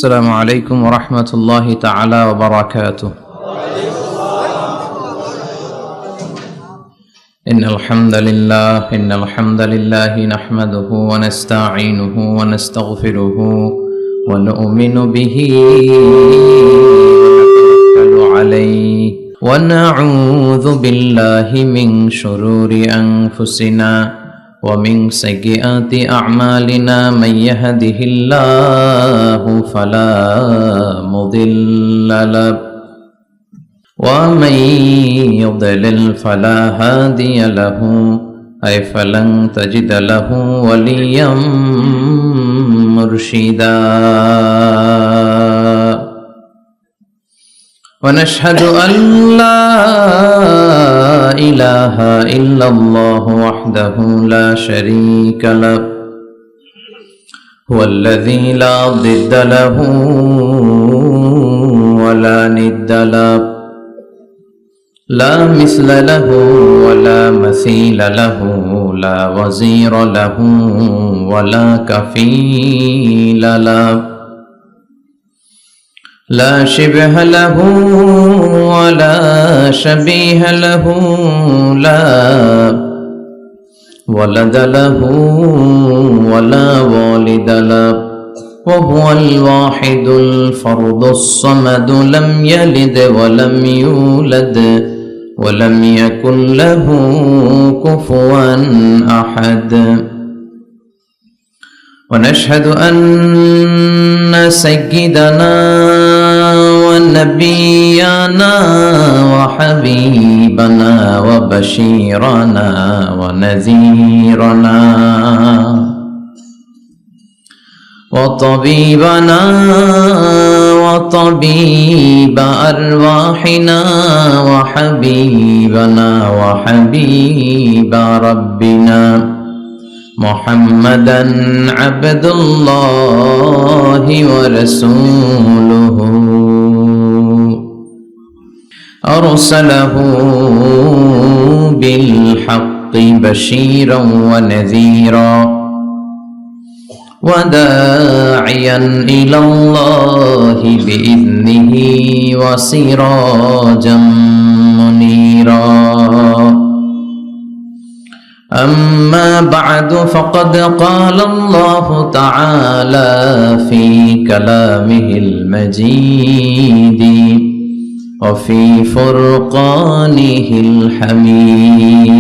السلام عليكم ورحمة الله تعالى وبركاته. إن الحمد لله نحمده ونستعينه ونستغفره ونؤمن به ونتوكل عليه ونعوذ بالله من شرور أنفسنا ومن سيئات أعمالنا من يهده الله فلا مضل له ومن يضلل فلا هادي له أي فلن تجد له وليا مرشدا ونشهد أن لا إله إلا الله وحده لا شريك له هو الذي لا ضد له ولا ند له لا مثل له ولا مثيل له لا وزير له ولا كفيل له لا شبه له ولا شبيه له لا ولد له ولا والد له وهو الواحد الفرد الصمد لم يلد ولم يولد ولم يكن له كفوا أحد ونشهد أن سيدنا ونبينا وحبيبنا وبشيرنا ونذيرنا وطبيبنا وطبيب أرواحنا وحبيبنا وحبيب ربنا محمدا عبد الله ورسوله أرسله بالحق بشيرا ونذيرا وداعيا إلى الله بإذنه وسراجا منيرا أما بعد فقد قال الله تعالى في كلامه المجيد وفي فرقانه الحميد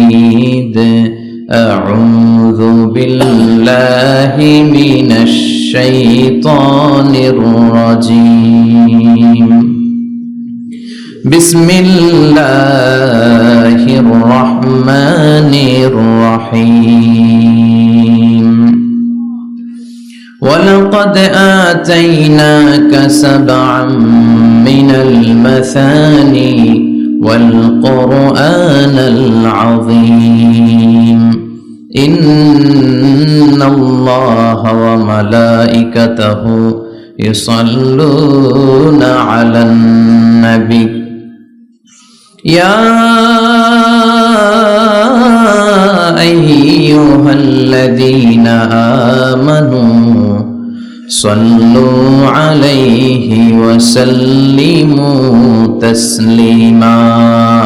أعوذ بالله من الشيطان الرجيم بسم الله الرحمن الرحيم ولقد آتيناك سبعا من المثاني والقرآن العظيم إن الله وملائكته يصلون على النبي يا أيها الذين آمنوا صلوا عليه وسلموا تسليما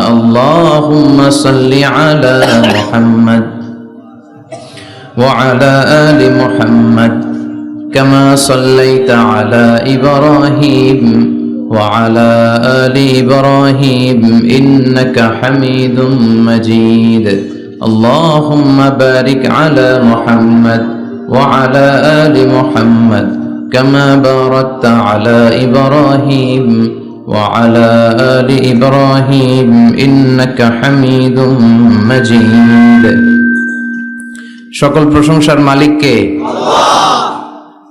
اللهم صل على محمد وعلى آل محمد كما صليت على إبراهيم وعلى آل إبراهيم إنك حميد مجيد اللهم بارك على محمد وعلى آل محمد كما باركت على إبراهيم وعلى آل إبراهيم إنك حميد مجيد সকল প্রশংসার মালিক কে? আল্লাহ।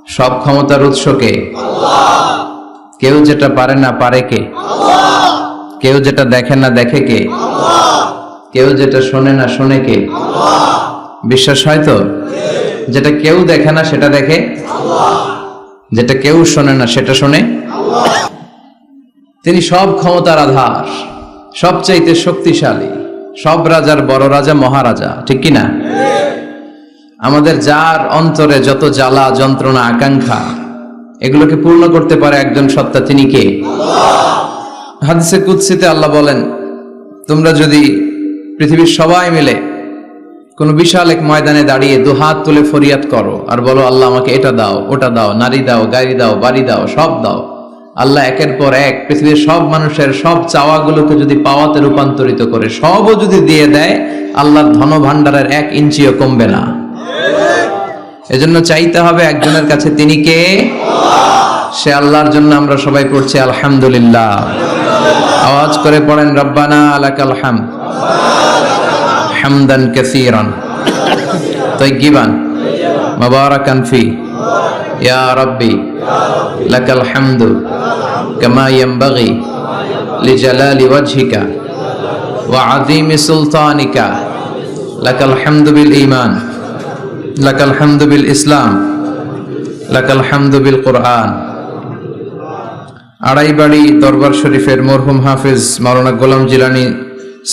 সব ক্ষমতার উৎস কে? আল্লাহ। কেউ যেটা পারে না পারে কে? আল্লাহ। কেউ যেটা দেখে না দেখে কে? আল্লাহ। কেউ যেটা শোনে না শোনে কে? আল্লাহ। বিশ্বাস হয় তো? যেটা কেউ দেখে না সেটা দেখে আল্লাহ, যেটা কেউ শোনে না সেটা শোনে আল্লাহ। তিনি সব ক্ষমতার আধার, সবচাইতে শক্তিশালী, সব রাজার বড় রাজা, মহারাজা, ঠিক কি না? আমাদের যার অন্তরে যত জ্বালা যন্ত্রণা আকাঙ্ক্ষা এগুলোকে পূর্ণ করতে পারে একজন সত্তা, তিনি কে? হাদিসে কুদসিতে আল্লাহ বলেন, তোমরা যদি পৃথিবীর সবাই মিলে কোন বিশাল এক ময়দানে দাঁড়িয়ে দুহাত তুলে ফরিয়াদ করো আর বলো, আল্লাহ আমাকে এটা দাও, ওটা দাও, নারী দাও, গাড়ি দাও, বাড়ি দাও, সব দাও, আল্লাহ একের পর এক পৃথিবীর সব মানুষের সব চাওয়াগুলোকে যদি পাওয়াতে রূপান্তরিত করে সবও যদি দিয়ে দেয়, আল্লাহর ধন ভাণ্ডারের 1 ইঞ্চিও কমবে না। এজন্য চাইতে হবে একজনের কাছে, তিনি কে? সে আল্লাহর জন্য আমরা সবাই পড়ছি আলহামদুলিল্লাহ। আওয়াজ করে পড়েন, রব্বানা লাকাল হামদ হামদান কাসীরান তাইয়িবান মুবারাকান ফি ইয়া রাব্বি লাকাল হামদু কামা ইয়ানবাগি লিজালালি ওয়াজহিকা ওয়া আযীমি সুলতানিকা লাকাল হামদু বিল ঈমান লাকাল হামদু বিল ইসলাম লাকাল হামদু বিল কুরআন। আড়াইবাড়ি দরবার শরীফের মরহুম হাফেজ মাওলানা গোলাম জিলানী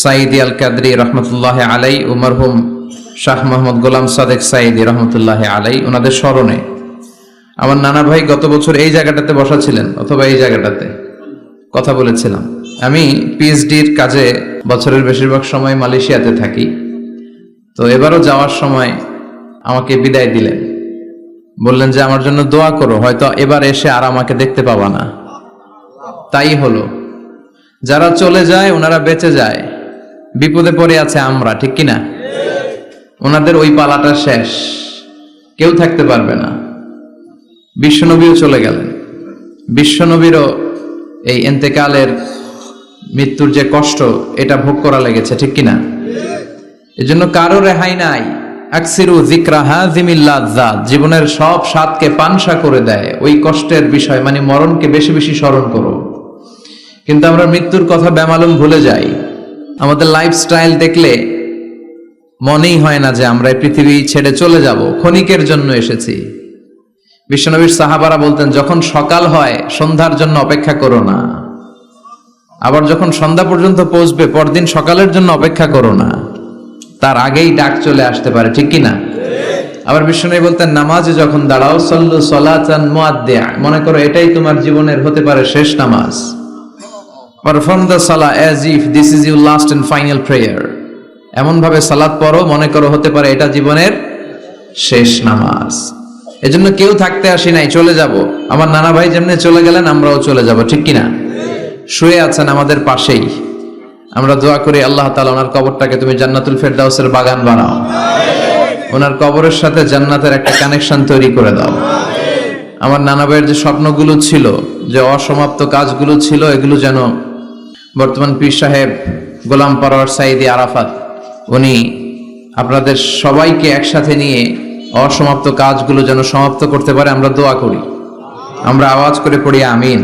সাইদি আল কাদরি রহমতুল্লাহ আলাই ও মরহুম শাহ মোহাম্মদ গোলাম সাদেক সাইদি রহমতুল্লাহ আলাই, ওনাদের স্মরণে আমার নানা ভাই গত বছর এই জায়গাটাতে বসা ছিলেন, অথবা এই জায়গাটাতে কথা বলেছিলাম। আমি পিএইচডির কাজে বছরের বেশিরভাগ সময় মালয়েশিয়াতে থাকি, তো এবারও যাওয়ার সময় আমাকে বিদায় দিলেন, বললেন যে আমার জন্য দোয়া করো, হয়তো এবার এসে আর আমাকে দেখতে পাবা না। তাই হলো, যারা চলে যায় ওনারা বেঁচে যায়, বিপদে পড়ে আছে আমরা, ঠিক কিনা? ওনাদের ওই পালাটা শেষ, কেউ থাকতে পারবে না। বিশ্বনবীও চলে গেলেন, বিশ্বনবীরও এই ইন্তেকালের মৃত্যুর যে কষ্ট, এটা ভোগ করা লেগেছে, ঠিক কিনা? এজন্য কারো রেহাই নাই। আকসিরু যিকরা হাযিমিল লাযযাত, জীবনের সব স্বাদকে পানসা করে দেয় ওই কষ্টের বিষয়, মানে মরণকে বেশি বেশি স্মরণ করো। কিন্তু আমরা মৃত্যুর কথা বেমালুম ভুলে যাই। আমাদের লাইফস্টাইল দেখলে মনেই হয় না যে আমরা এই পৃথিবী ছেড়ে চলে যাব, ক্ষণিকের জন্য এসেছি। বিশ্বনবীর সাহাবারা বলতেন, যখন সকাল হয় সন্ধ্যার জন্য অপেক্ষা করো না, আবার যখন সন্ধ্যা পর্যন্ত পৌঁছবে পরদিন সকালের জন্য অপেক্ষা করো না, তার আগেই ডাক চলে আসতে পারে, ঠিক কিনা? আবার বিশ্বনবী বলতেন, নামাজে যখন দাঁড়াও, সল্লু সলাতান মুআদ্দিয়া, মনে করো এটাই তোমার জীবনের হতে পারে শেষ নামাজ। পারফর্ম দ্য সালাহ as if this is your last and final prayer, এমন ভাবে সালাত পড়ো মনে করো হতে পারে এটা জীবনের শেষ নামাজ। এজন্য কেউ থাকতে আসি নাই, চলে যাব। আমার নানা ভাই যেমনি চলে গেলেন আমরাও চলে যাব, ঠিক কিনা? শুয়ে আছেন আমাদের পাশেই, আমরা দোয়া করি আল্লাহ তাআলা ওনার কবরটাকে তুমি জান্নাতুল ফেরদাউসের বাগান বানাও, ওনার কবরের সাথে জান্নাতের একটা কানেকশন তৈরি করে দাও। আমার নানা ভাইয়ের যে স্বপ্নগুলো ছিল, যে অসমাপ্ত কাজগুলো ছিল, এগুলো যেন বর্তমান পীর সাহেব গোলাম পরওয়ার সাইদি আরাফাত উনি আপনাদের সবাইকে একসাথে নিয়ে অসমাপ্ত কাজগুলো যেন সমাপ্ত করতে পারে, আমরা দোয়া করি। আমরা আওয়াজ করে পড়ি আমিন।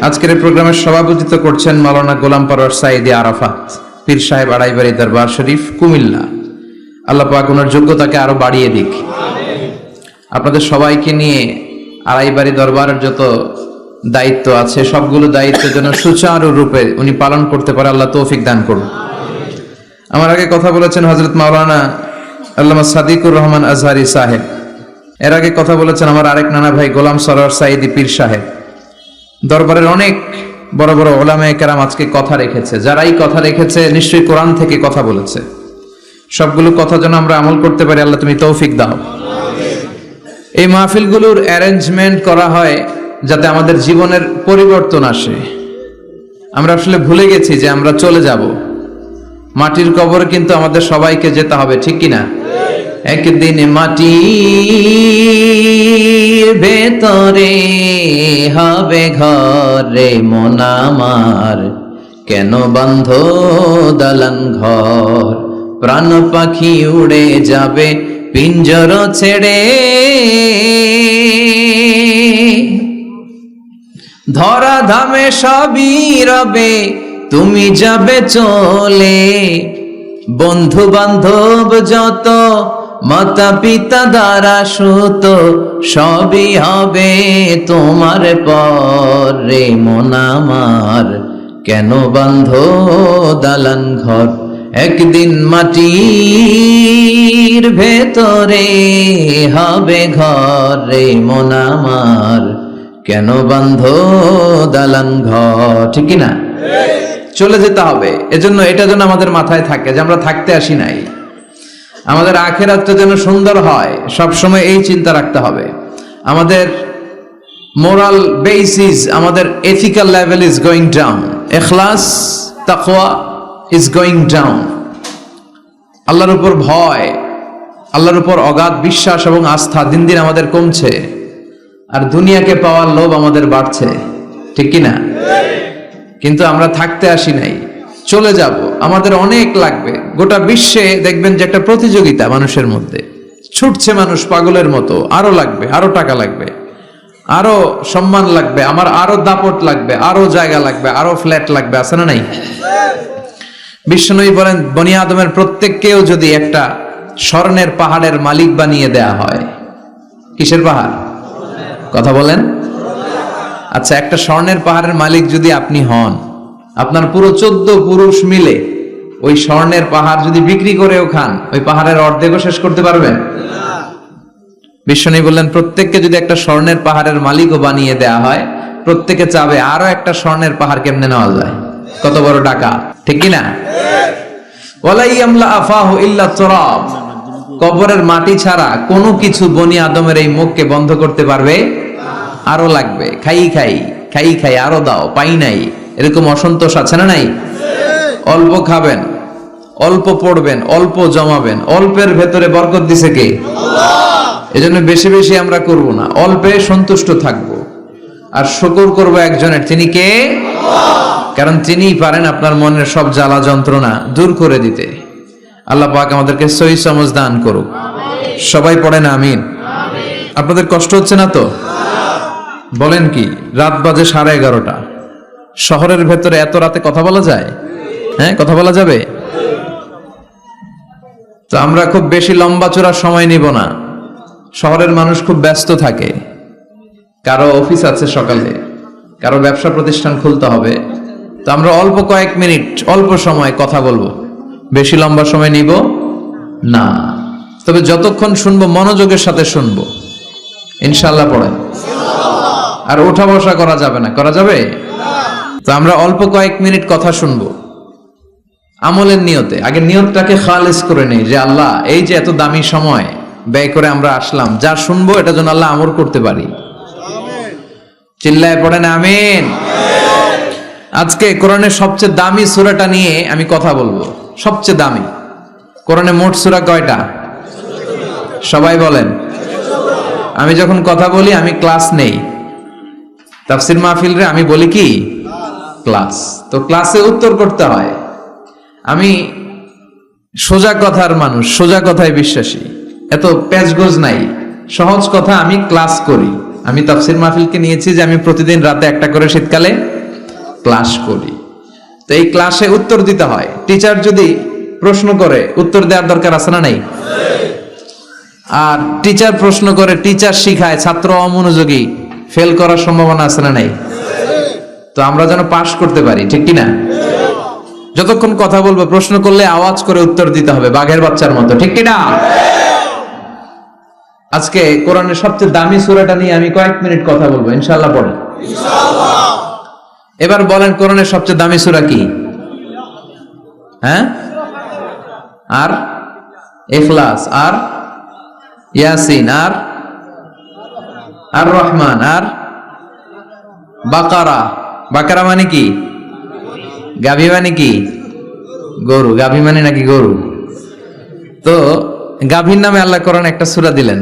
আজকের এই প্রোগ্রামের সভাপতিত্ব করছেন মাওলানা গোলাম পরওয়ার সাইদি আরাফাত, পীর সাহেব আড়াইবাড়ি দরবার শরীফ, কুমিল্লা। আল্লাহ পাক ওনার যোগ্যতাকে আরো বাড়িয়ে দিক। আপনাদের সবাইকে নিয়ে আড়াইবাড়ি দরবারের যত দায়িত্ব আছে সবগুলো দায়িত্ব যেন সুচারুরূপে উনি পালন করতে পারে, আল্লাহ তৌফিক দান করুন। আমার আগে কথা বলেছেন হযরত মাওলানা আল্লামা সাদিকুর রহমান আজহারি সাহেব, এর আগে কথা বলেছেন আমার আরেক নানা ভাই গোলাম সরওয়ার সাইদি পীর সাহেব। দরবারের অনেক বড় বড় উলামায়ে কেরাম আজকে কথা রেখেছে, যারাই কথা রেখেছে নিশ্চয়ই কোরআন থেকে কথা বলেছে। সবগুলো কথা যেন আমরা আমল করতে পারি, আল্লাহ তুমি তৌফিক দাও। এই মাহফিলগুলোর অ্যারেঞ্জমেন্ট করা হয় যাতে আমাদের জীবনের পরিবর্তন আসে। আমরা আসলে ভুলে গেছি যে আমরা চলে যাব, মাটির কবরে কিন্তু আমাদের সবাইকে যেতে হবে, ঠিক কিনা? একদিন মাটির ভেতরে হবে ঘরে মন আমার, কেন বন্ধ দালান ঘর, প্রাণ পাখি উড়ে যাবে পিঞ্জর ছেড়ে, ধরা ধামে সবই রবে তুমি যাবে চলে, বন্ধু বান্ধব যত মাতা পিতা দ্বারা সুত সবই হবে তোমার পরে মন আমার, কেন বন্ধ দালান ঘর, একদিন মাটির ভেতরে হবে ঘর রে মন আমার, কেন বাঁধো দালান ঘর, ঠিক কি না? চলে যেতে হবে। এজন্য এটা যেন আমাদের মাথায় থাকে যে আমরা থাকতে আসি নাই, আমাদের আখিরাতটা যেন সুন্দর হয়, সব সময় এই চিন্তা রাখতে হবে। আমাদের মোরাল বেসিস, আমাদের ethical level is going down, ইখলাস তাকওয়া ইজ গোয়িং ডাউন। আল্লাহর উপর ভয়, আল্লাহর উপর অগাধ বিশ্বাস এবং আস্থা দিন দিন আমাদের কমছে, আর দুনিয়াকে পাওয়ার লোভ আমাদের বাড়ছে, ঠিক কি না? কিন্তু আমরা থাকতে আসি নাই, চলে যাব। আমাদের অনেক লাগবে। গোটা বিশ্বে দেখবেন যে একটা প্রতিযোগিতা মানুষের মধ্যে, ছুটছে মানুষ পাগলের মতো, আরো লাগবে, আরো টাকা লাগবে, আরো সম্মান লাগবে, আমার আরো দাপট লাগবে, আরো জায়গা লাগবে, আরো ফ্ল্যাট লাগবে, আছে না নাই? বিশ্বনবী বলেন, বনি আদমের প্রত্যেককেও যদি একটা স্বর্ণের পাহাড়ের মালিক বানিয়ে দেয়া হয়। কিসের পাহাড়? কথা বলেন। আচ্ছা, একটা স্বর্ণের পাহাড়ের মালিক যদি আপনি হন, আপনার পুরো 14 পুরুষ মিলে ওই স্বর্ণের পাহাড় যদি বিক্রি করেও খান, ওই পাহাড়ের অর্ধেকও শেষ করতে পারবেন? বিশ্বনবী বললেন, প্রত্যেককে যদি একটা স্বর্ণের পাহাড়ের মালিকও বানিয়ে দেয়া হয়, প্রত্যেকে চাবে আরো একটা স্বর্ণের পাহাড় কেমনে নেওয়া যায়। কত বড় টাকা, ঠিক কি না? ওয়ালা ইয়ামলা আফাহু ইল্লা তুরাব, কবরের মাটি ছাড়া কোনো কিছু বনি আদমের এই মুখকে বন্ধ করতে পারবে? আরো লাগবে, খাই খাই খাই খাই, আরো দাও, পাই নাই, এরকম অসন্তোষ আছে না নাই? অল্প খাবেন, অল্প পড়বেন, অল্প জমাবেন, অল্পের ভেতরে বরকত দিছে কে? আল্লাহ। এজন্য বেশি বেশি আমরা করব না, অল্পে সন্তুষ্ট থাকব, আর শুকর করব একজনের, তিনি কে? আল্লাহ। কারণ তিনিই পারেন আপনার মনের সব জ্বালা যন্ত্রণা দূর করে দিতে। আল্লাহ পাক আমাদেরকে সহি সমঝ দান করুক। সবাই পড়েন আমিন। আপনাদের কষ্ট হচ্ছে না তো? বলেন কি, রাত বাজে 11:30, শহরের ভেতরে এত রাতে কথা বলা যায়? হ্যাঁ, কথা বলা যাবে? তো আমরা খুব বেশি লম্বা চড়া সময় নিব না। শহরের মানুষ খুব ব্যস্ত থাকে, কারো অফিস আছে সকালে, কারো ব্যবসা প্রতিষ্ঠান খুলতে হবে। তো আমরা অল্প কয়েক মিনিট, অল্প সময় কথা বলবো, বেশি লম্বা সময় নিব না। তবে যতক্ষণ শুনবো মনোযোগের সাথে শুনবো, ইনশাআল্লাহ পড়েন। আর ওঠা বসা করা যাবে না, করা যাবে? তো আমরা অল্প কয়েক মিনিট কথা শুনবো আমলের নিয়তে। আগে নিয়তটাকে খালিস করে নেই, যে আল্লাহ এই যে এত দামি সময় ব্যয় করে আমরা আসলাম, যা শুনবো এটা যেন আল্লাহ আমল করতে পারি। চিল্লায় পড়েন আমিন। আজকে কোরআনের সবচেয়ে দামি সূরাটা নিয়ে আমি কথা বলবো। সবচেয়ে দামি কোরআনে মোট সূরা কয়টা? সবাই বলেন। আমি যখন কথা বলি আমি ক্লাস নেই, তাফসীর মাহফিলে আমি বলি কি ক্লাস। তো ক্লাসে উত্তর করতে হয়। আমি সোজা কথার মানুষ, সোজা কথায় বিশ্বাসী, এত প্যাচগোজ নাই, সহজ কথা আমি ক্লাস করি। আমি তাফসীর মাহফিলকে নিয়েছি যে আমি প্রতিদিন রাতে একটা করে শীতকালে ক্লাস করি। তো এই ক্লাসে উত্তর দিতে হয়। টিচার যদি প্রশ্ন করে উত্তর দেওয়ার দরকার আছে না নাই? আর টিচার প্রশ্ন করে, টিচার শিখায়, ছাত্র অমনোযোগী, ফেল করার সম্ভাবনা আছে না নাই? তো আমরা যেন পাস করতে পারি, ঠিক কি না? যতক্ষণ কথা বলবো, প্রশ্ন করলে আওয়াজ করে উত্তর দিতে হবে, বাঘের বাচ্চার মতো, ঠিক কি না? আজকে কোরআনের সবচেয়ে দামি সূরাটা নিয়ে আমি কয়েক মিনিট কথা বলবো, ইনশাআল্লাহ পড়েন। ইনশাআল্লাহ। এবার বলেন কোরআনের সবচেয়ে দামি সূরা কি? হ্যাঁ? আর ইখলাস, আর ইয়াসিন, আর আর রহমান, আর বাকারা। বাকারা মানে কি? গাভী মানে কি? গরু। গাভী মানে নাকি গরু? তো গাভীর নামে আল্লাহ কোরআন একটা সূরা দিলেন।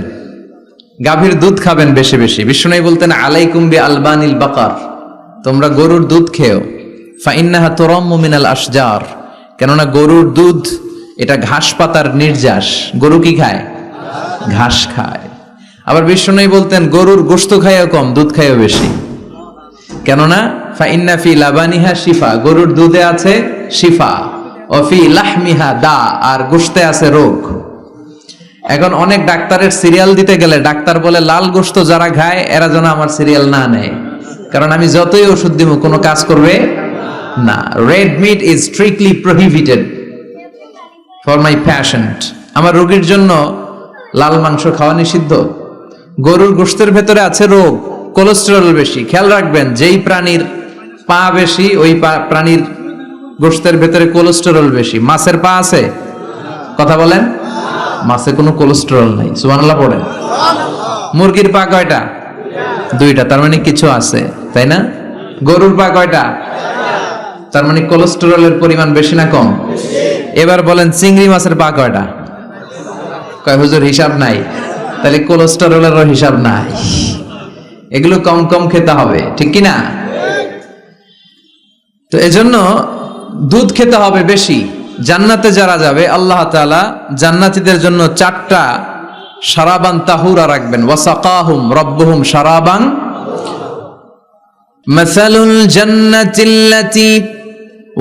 গাভীর দুধ খাবেন বেশি বেশি। বিষ্ণু বলতেন আলাইকুম বি আলবানিল বাকার, তোমরা গরুর দুধ খেও। ফাইন্নাহা তুরাম্মু মিনাল আশজার, কেননা গরুর দুধ এটা ঘাস পাতার নির্যাস। গরু কি খায়? ঘাস খায়। আবার বিষ্ণু বলতেন গরুর গোশত খায়ও কম, দুধ খায়ও বেশি, কেননা ফাইন্না ফি লাবানিহা শিফা, গরুর দুধে আছে শিফা, ও ফি লাহমিহা দা, আর গোশতে আছে রোগ। এখন অনেক ডাক্তারের সিরিয়াল দিতে গেলে ডাক্তার বলে লাল গোশত যারা খায় এরা যেন আমার সিরিয়াল না নেয়, কারণ আমি যতই ওষুধ দিব কোনো কাজ করবে না। Red meat is strictly prohibited. For my patient, আমার রোগীর জন্য লাল মাংস খাওয়া নিষিদ্ধ। গরুর গোশতের ভেতরে আছে রোগ, কোলেস্টেরল বেশি। খেয়াল রাখবেন, যেই প্রাণীর পা বেশি ওই প্রাণীর গোশতের ভেতরে কোলেস্টেরল বেশি। মাছের পা আছে? কথা বলেন। মাছে কোনো কোলেস্টেরল নাই, সুবহানাল্লাহ পড়েন। মুরগির পা কয়টা? দুইটা, তার মানে কিছু আছে, তাই না? গরুর পা কয়টা? তার মানে কোলেস্টেরলের পরিমাণ বেশি না কম? এবার বলেন চিংড়ি মাছের পা কয়টা? কয় হুজুর হিসাব নাই। তাহলে কোলেস্টেরলেরও হিসাব নাই। এগুলো কম কম খেতে হবে, ঠিক কি না? তো এজন্য দুধ খেতে হবে বেশি। জান্নাতে যারা যাবে আল্লাহ তাআলা জান্নাতীদের জন্য 4টা শারাবান তাহুরা রাখবেন। ওয়াসাকাহুম রাব্বুহুম শারাবান মাসালুল জান্নাতিল্লাতী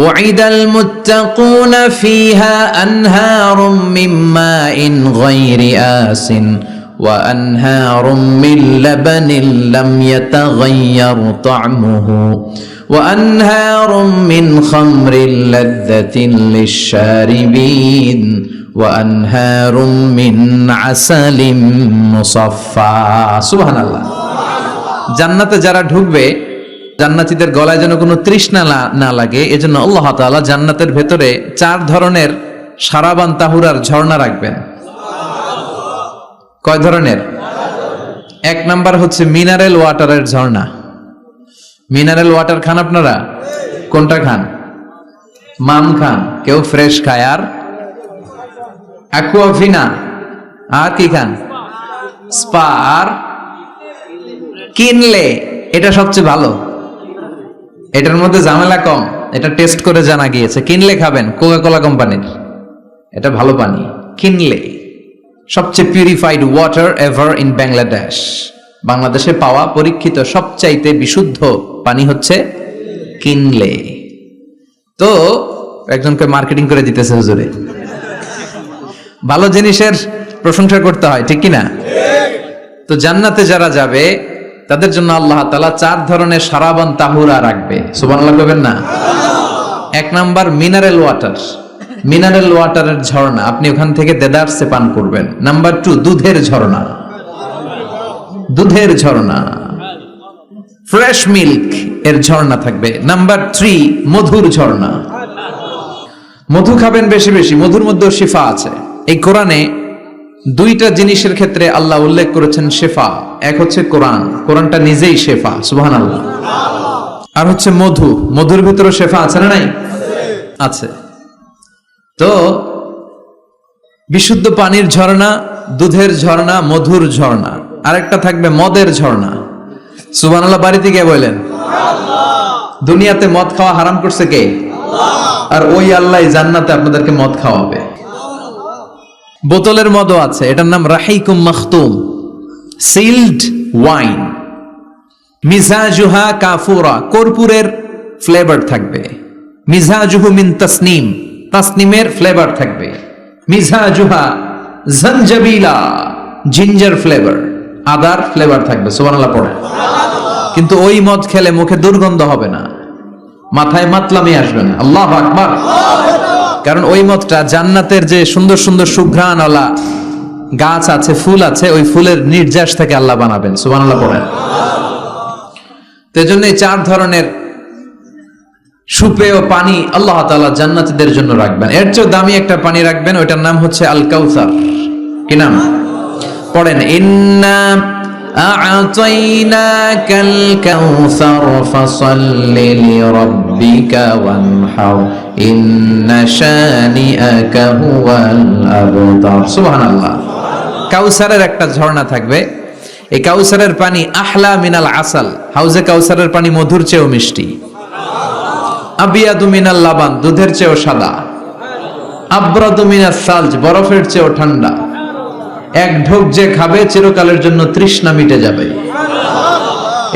ওয়াইদাল মুত্তাকুনা ফিহা আনহারুম মিন মাইন গায়রি আসিন ওয়া আনহারুম মিন লাবানিন লাম ইয়াতাগায়্যার তা'মুহু وأنهار من خمر لذة للشاربين وأنهار من عسل مصفى سبحان الله। জান্নাতে যারা ঢুকবে জান্নাতীদের গলায় যেন কোনো তৃষ্ণা না লাগে, এজন্য আল্লাহ তাআলা জান্নাতের ভেতরে 4 ধরনের শারাবান তাহুরার ঝর্ণা রাখবেন। কয় ধরনের? 1 নাম্বার হচ্ছে মিনারেল ওয়াটারের ঝর্ণা। মিনারেল ওয়াটার খান আপনারা? কোনটা খান? মাম খান, কেউ ফ্রেশ খায়, আর অ্যাকুয়াফিনা, আর কি খান? স্পা, আর কিনলে। এটা সবচেয়ে ভালো, এটার মধ্যে ঝামেলা কম, এটা টেস্ট করে জানা গিয়েছে। কিনলে খাবেন, কোকা-কোলা কোম্পানির, এটা ভালো পানি। কিনলে সবচেয়ে purified water ever in Bangladesh. বাংলাদেশে পাওয়া পরীক্ষিত সবচাইতে বিশুদ্ধ পানি হচ্ছে কিনলে। তো একজনকে মার্কেটিং করে দিতেছে হুজুরে। ভালো জিনিসের প্রশংসা করতে হয়, ঠিক কিনা? তো জান্নাতে যারা যাবে তাদের জন্য আল্লাহ তাআলা 4 ধরনের শারাবান তাহুরা রাখবে। সুবহানাল্লাহ কইবেন না? 1 নাম্বার মিনারেল ওয়াটার, মিনারেল ওয়াটারের ঝর্ণা, আপনি ওখান থেকে দেদারসে পান করবেন। নাম্বার 2 দুধের ঝর্ণা, দুধের ঝর্ণা, ফ্রেশ মিল্ক এর ঝর্ণা থাকবে। নাম্বার 3 মধুর ঝর্ণা, মধু খাবেন বেশি বেশি, মধুর মধ্যে শিফা আছে। এই কোরআনে 2টা জিনিসের ক্ষেত্রে আল্লাহ উল্লেখ করেছেন শেফা। এক হচ্ছে কোরআন, কোরআনটা নিজেই শেফা, সুবহানাল্লাহ। আর হচ্ছে মধু, মধুর ভিতরে শেফা আছে না নাই? আছে। তো বিশুদ্ধ পানির ঝর্ণা, দুধের ঝর্ণা, মধুর ঝর্ণা, আরেকটা থাকবে মদের ঝর্ণা। সুবহানাল্লাহ বাড়িতে গিয়ে বলেন। দুনিয়াতে মদ খাওয়া হারাম করছে কে? আর ওই আল্লাহ জান্নাতে আপনাদেরকে মদ খাওয়াবে। বোতলের মদও আছে, এটার নাম রাহিকুম মাখতুম, সিলড ওয়াইন। মিজাজুহা কাফুরা, কর্পূরের ফ্লেভার থাকবে। মিজাজুহু মিন তাসনিম, তাসনিমের ফ্লেভার থাকবে। মিজাজুহা জানজাবিলা, জিঞ্জার ফ্লেভার, আদার ফ্লেভার থাকবে। সুবহানাল্লাহ পড়ে। কিন্তু ওই মদ খেলে মুখে দুর্গন্ধ হবে না, মাথায় মাতলামি আসবে না। আল্লাহু আকবার। কারণ ওই মদটা জান্নাতের যে সুন্দর সুন্দর সুঘ্রাণওয়ালা গাছ আছে, ফুল আছে, ওই ফুলের নির্যাস থেকে আল্লাহ বানাবেন। সুবহানাল্লাহ পড়েন। তো এজন্য এই 4 ধরনের সুপেয় পানি আল্লাহ তাআলা জান্নাতীদের জন্য রাখবেন। এর চেয়ে দামি একটা পানি রাখবেন, ওইটার নাম হচ্ছে আল কাউসার। কি নাম? পড়েন, ইন্না আ'তাইনাকাল কাউসার ফাসাল্লি লিরাব্বিকা ওয়ানহার ইন্না শানিআকা হুয়াল আবতার। সুবহানাল্লাহ। কাউসারের একটা ঝর্ণা থাকবে। এই কাউসারের পানি আহলা মিনাল আসাল, হাউজে কাউসারের পানি মধুর চেয়েও মিষ্টি। আবিয়াদু মিনাল লাবান, দুধের চেয়েও সাদা। আবরাদু মিনাস সালজ, বরফের চেয়েও ঠান্ডা। এক ঢোক যে খাবে চিরকালের জন্য তৃষ্ণা মিটে যাবে।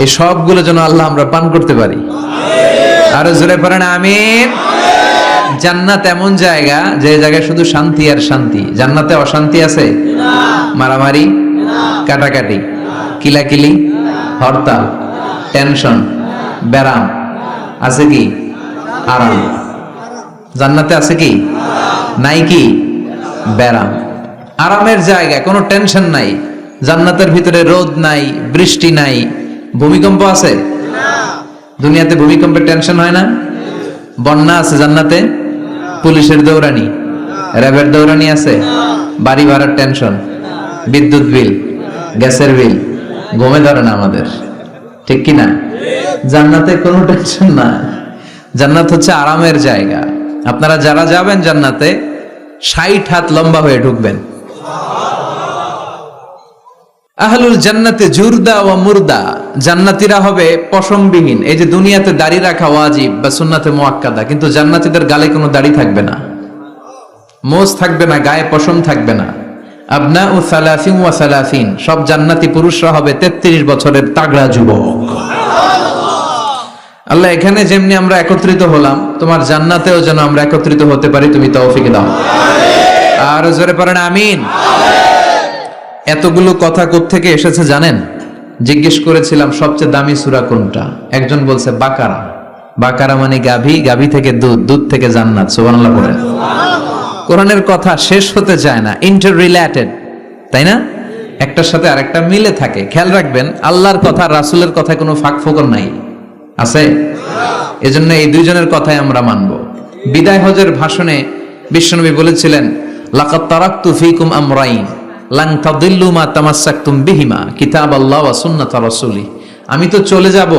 এই সবগুলো যেন আল্লাহ আমরা পান করতে পারি। আরো জোরে পড়েন আমিন। জান্নাত এমন জায়গা, যে জায়গায় শুধু শান্তি আর শান্তি। জান্নাতে অশান্তি আছে? মারামারি, কাটাকাটি, কিলাকিলি, হরতাল, টেনশন, ব্যারাম আছে কি? আরাম। জান্নাতে আছে কি? নাই কি? ব্যারাম, আরামের জায়গা, কোনো টেনশন নাই। জান্নাতের ভিতরে রোদ নাই, বৃষ্টি নাই, ভূমিকম্প আছে? দুনিয়াতে ভূমিকম্পের টেনশন হয় না? বন্যা আছে জান্নাতে? পুলিশের দৌড়ানি, র্যাবের দৌড়ানি আছে? বাড়ি ভাড়ার টেনশন, বিদ্যুৎ বিল, গ্যাসের বিল, ঘুমে ধরে না আমাদের, ঠিক কি না? জান্নাতে কোনো টেনশন না। জান্নাত হচ্ছে আরামের জায়গা। আপনারা যারা যাবেন জান্নাতে 60 হাত লম্বা হয়ে ঢুকবেন। আহলুল জান্নাতে জুরদা ওয়া মুরদা, জান্নাতীরা হবে পশমবিহীন। এই যে দুনিয়াতে দাড়ি রাখা ওয়াজিব বা সুন্নাতে মুআক্কাদা, কিন্তু জান্নাতীদের গালে কোনো দাড়ি থাকবে না, মোজ থাকবে না, গায়ে পশম থাকবে না। আবনাউ সালাসিন ওয়া সালাসিন, সব জান্নাতি পুরুষরা হবে 33 বছরের তাগড়া যুবক। আল্লাহ, এখানে যেমনি আমরা একত্রিত হলাম, তোমার জান্নাতেও যেন আমরা একত্রিত হতে পারি, তুমি তৌফিক দাও। আর জোরে পড়েন আমিন। এতগুলো কথা কোত্থেকে এসেছে জানেন? জিজ্ঞেস করেছিলাম সবচেয়ে দামি সূরা কোনটা? একজন বলছে বাকারা। বাকারা মানে গাভী, গাভী থেকে দুধ, দুধ থেকে জান্নাত। সুবহানাল্লাহ বলেন। কোরআনের কথা শেষ হতে চায় না, ইন্টার রিলেটেড, তাই না? একটার সাথে আরেকটা মিলে থাকে। খেয়াল রাখবেন, আল্লাহর কথা রাসূলের কথায় কোনো ফাঁক ফোকর নাই, আছে? এজন্য এই দুইজনের কথাই আমরা মানব। বিদায় হজের ভাষণে বিশ্বনবী বলেছিলেন, লাকাদ তারাকতু ফীকুম আমরাইন লান তাদিল্লু মা তামাসসাকতুম বিহিমা কিতাবাল্লাহ ওয়া সুন্নাত রাসূলি। আমি তো চলে যাব,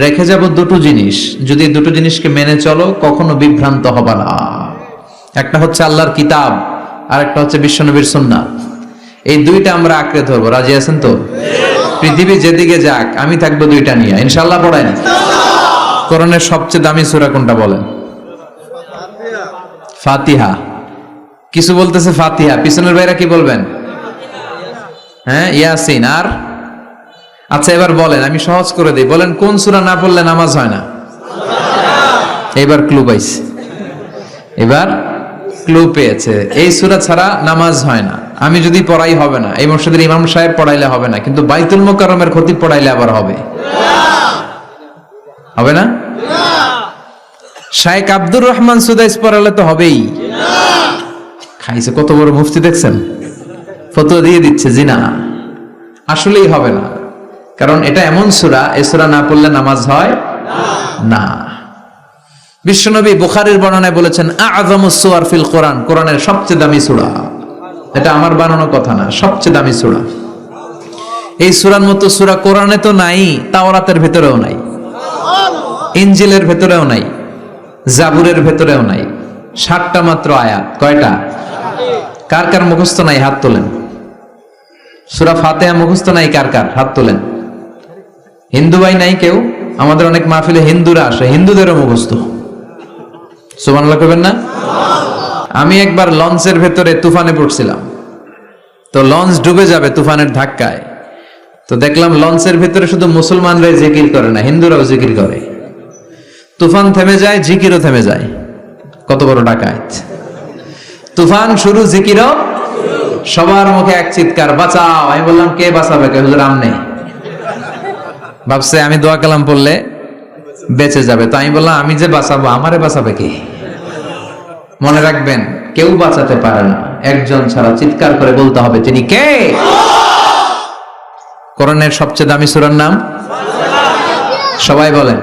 রেখে যাব দুটো জিনিস, যদি দুটো জিনিসকে মেনে চলো কখনো বিভ্রান্ত হবে না। একটা হচ্ছে আল্লাহর কিতাব, আর একটা হচ্ছে বিশ্বনবীর সুন্নাত। এই দুইটা আমরা আঁকড়ে ধরবো। রাজি আছেন তো? পৃথিবী যেদিকে যাক আমি থাকবো দুইটা নিয়ে, ইনশাআল্লাহ। পড়েন। কোরআনের সবচেয়ে দামি সূরা কোনটা বলেন? ফাতিহা। কিছু বলতেছে ফাতিহা, পিছনের ভাইরা কি বলবেন? হ্যাঁ, ইয়াসিন। আর আচ্ছা, এবার বলেন, আমি সহজ করে দিই, বলেন কোন সূরা না পড়লে নামাজ হয় না? এবার ক্লু পাইছে, এবার ক্লু পেয়েছে। এই সূরা ছাড়া নামাজ হয় না। আমি যদি পড়াই হবে না, এই মসজিদের ইমাম সাহেব পড়াইলে হবে না, কিন্তু বাইতুল মুকাররমের খতিব পড়াইলে আবার হবে। হবে না? শাইখ আব্দুর রহমান সুদাইস পড়ালে তো হবেই। খাইছে কত বড় মুফতি দেখছেন, ফতোয়া দিয়ে দিচ্ছে জি না, আসলেই হবে না। কারণ এটা এমন সূরা, এই সূরা না পড়লে নামাজ হয় না। বিশ্বনবী বুখারীর বর্ণনায় বলেছেন, আ'যামুস সুওয়ার ফিল কোরআন, কোরআনের সবচেয়ে দামি সূরা। এটা আমার বানানো কথা না, সবচেয়ে দামি সূরা। এই সূরার মতো সূরা কোরআনে তো নাই, তাওরাতের ভেতরেও নাই, ইনজিলের ভেতরেও নাই, জাবুরের ভেতরেও নাই। 60টা মাত্র আয়াত। কয়টা? কার কার মুখস্থ নাই হাত তোলেন। সূরা ফাতিহা মুখস্থ নাই কার কার? হাত তোলেন। হিন্দু ভাই নাই কেউ? আমাদের অনেক মাহফিলে হিন্দুরা আসে, হিন্দুদেরও মুখস্থ। সুবহানাল্লাহ কইবেন না? আমি একবার লঞ্চের ভেতরে তুফানে পড়ছিলাম, তো লঞ্চ ডুবে যাবে তুফানের ধাক্কায়। তো দেখলাম লঞ্চের ভেতরে শুধু মুসলমানরাই জিকির করে না, হিন্দুরাও জিকির করে। তুফান থেমে যায়, জিকিরও থেমে যায়। কত বড় ডাকাত! তুফান শুরু, জিকিরও। সবার মুখে এক চিৎকার, বাঁচাও। আমি বললাম কে বাঁচাবে? কে? হুজুর আমনে। ভাবছে আমি দোয়া কালাম পড়লে বেঁচে যাবে, তো আমি বললাম আমি যে বাঁচাবো, আমারে বাঁচাবে কে? মনে রাখবেন, কেউ বাঁচাতে পারে না, একজন ছাড়া। চিৎকার করে বলতে হবে তিনি কে। কোরআনের সবচেয়ে দামি সূরার নাম সবাই বলেন।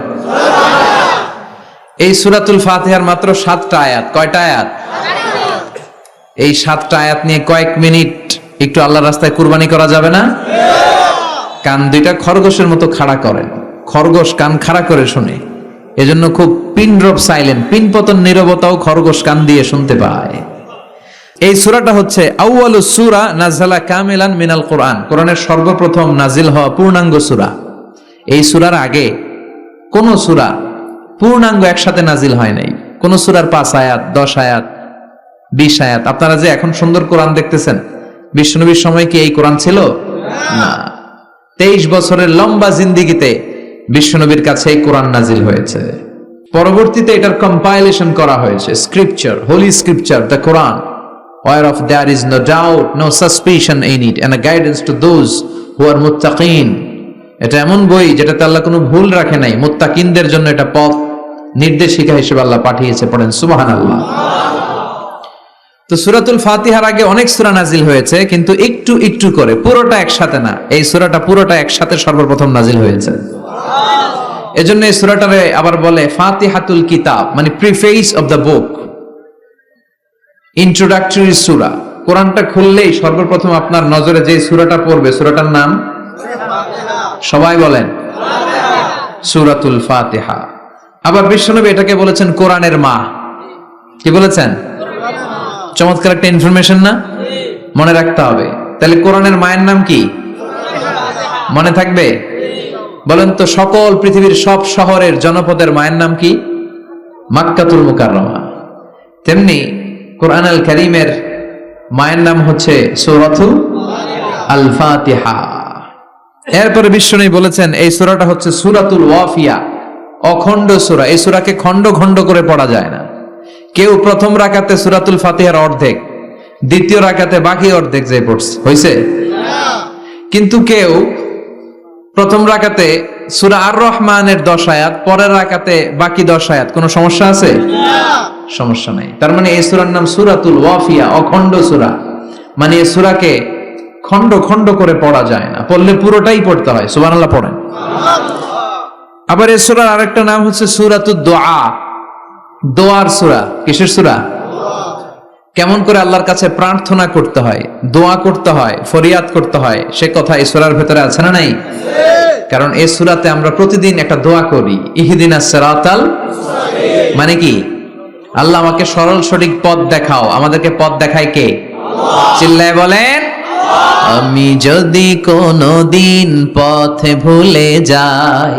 এই সূরাতুল ফাতিহার মাত্র 7টা আয়াত। কয়টা আয়াত? এই 7টা আয়াত নিয়ে কয়েক মিনিট একটু আল্লাহর রাস্তায় কুরবানি করা যাবে না? কান দুইটা খরগোশের মতো খাড়া করেন। খরগোশ কান খাড়া করে শুনে, এজন্য খুব পিন ড্রপ সাইলেন্ট, পিন পতন নীরবতাও খরগোশ কান দিয়ে শুনতে পায়। এই সূরাটা হচ্ছে আউয়ালুস সূরা নাযালা কামিলান মিনাল কোরআন, কোরআনের সর্বপ্রথম নাজিল হওয়া পূর্ণাঙ্গ সূরা। এই সূরার আগে কোন সূরা পূর্ণাঙ্গ একসাথে নাজিল হয় নাই। কোন সূরার 5 আয়াত, 10 আয়াত, 20 আয়াত। আপনারা যে এখন সুন্দর কোরআন দেখতেছেন, বিশ্বনবীর সময় কি এই কোরআন ছিল? না। 23 বছরের লম্বা জিন্দেগিতে বিশ্বনবীর কাছে এই কোরআন নাজিল হয়েছে। পরবর্তীতে এটার কম্পাইলেশন করা হয়েছে, scripture, holy scripture, the Quran, whereof there is no doubt, no suspicion in it, and a guidance to those who are muttaqin. এটা এমন বই যেটাতে আল্লাহ কোনো ভুল রাখে নাই, মুত্তাকিনদের জন্য এটা পথ নির্দেশিকা হিসেবে আল্লাহ পাঠিয়েছে। পড়েন সুবহানাল্লাহ। তো সূরাতুল ফাতিহার আগে অনেক সূরা নাজিল হয়েছে, কিন্তু একটু একটু করে, পুরোটা একসাথে না। এই সূরাটা পুরোটা একসাথে সর্বপ্রথম নাজিল হয়েছে। এজন্য এই সূরাটারে আবার বলে ফাতিহাতুল কিতাব, মানে preface of the book, introductory সূরা। কোরআনটা খুললেই সর্বপ্রথম আপনার নজরে যে সূরাটা পড়বে, সূরাটার নাম সবাই বলেন সূরাতুল ফাতিহা। আবার বিশ্বনবী এটাকে বলেছেন কোরআনের মা। কি বলেছেন? চমৎকার একটা ইনফরমেশন না? মনে রাখতে হবে। তাহলে কোরআনের মায়ের নাম কি? মনে থাকবে? বলেন তো, সকল পৃথিবীর সব শহরের জনপদের মায়ের নাম কি? মাক্কাতুল মুকাররমা। তেমনি কোরআন আল কারীমের মায়ের নাম হচ্ছে সূরাতুল আল ফাতিহা। এরপরে বিশ্বনবী বলেছেন এই সূরাটা হচ্ছে সূরাতুল ওয়াফিয়া, অখণ্ড সূরা। এই সূরাকে খণ্ড খণ্ড করে পড়া যায় না। কেউ প্রথম রাকাতে সূরাতুল ফাতিহার অর্ধেক, দ্বিতীয় রাকাতে বাকি অর্ধেক যে পড়ছে, হইছে? কিন্তু কেউ প্রথম রাকাতে সূরা আর রহমানের 10 আয়াত, পরের রাকাতে বাকি 10 আয়াত, কোনো সমস্যা আছে? সমস্যা নাই। তার মানে এই সূরার নাম সূরাতুল ওয়াফিয়া, অখণ্ড সূরা। মানে এই সূরাকে খণ্ড খণ্ড করে পড়া যায় না, পড়লে পুরোটাই পড়তে হয়। সুবহানাল্লাহ পড়েন। আবার এই সূরার আরেকটা নাম হচ্ছে সূরাতুদ দুআ, দোয়ার সূরা। কিসের সূরা? কেমন করে আল্লাহর কাছে প্রার্থনা করতে হয়, দোয়া করতে হয়, ফরিয়াদ করতে হয়, সে কথা এই সূরার ভেতরে আছে না নাই? কারণ এই সূরাতে আমরা প্রতিদিন একটা দোয়া করি, ইহদিনাস সিরাতাল মুস্তাকিম। মানে কি? আল্লাহ আমাকে সরল সঠিক পথ দেখাও। আমাদেরকে পথ দেখায় কে? চিল্লায় বলেন। আমি যদি কোনদিন পথে ভুলে যাই,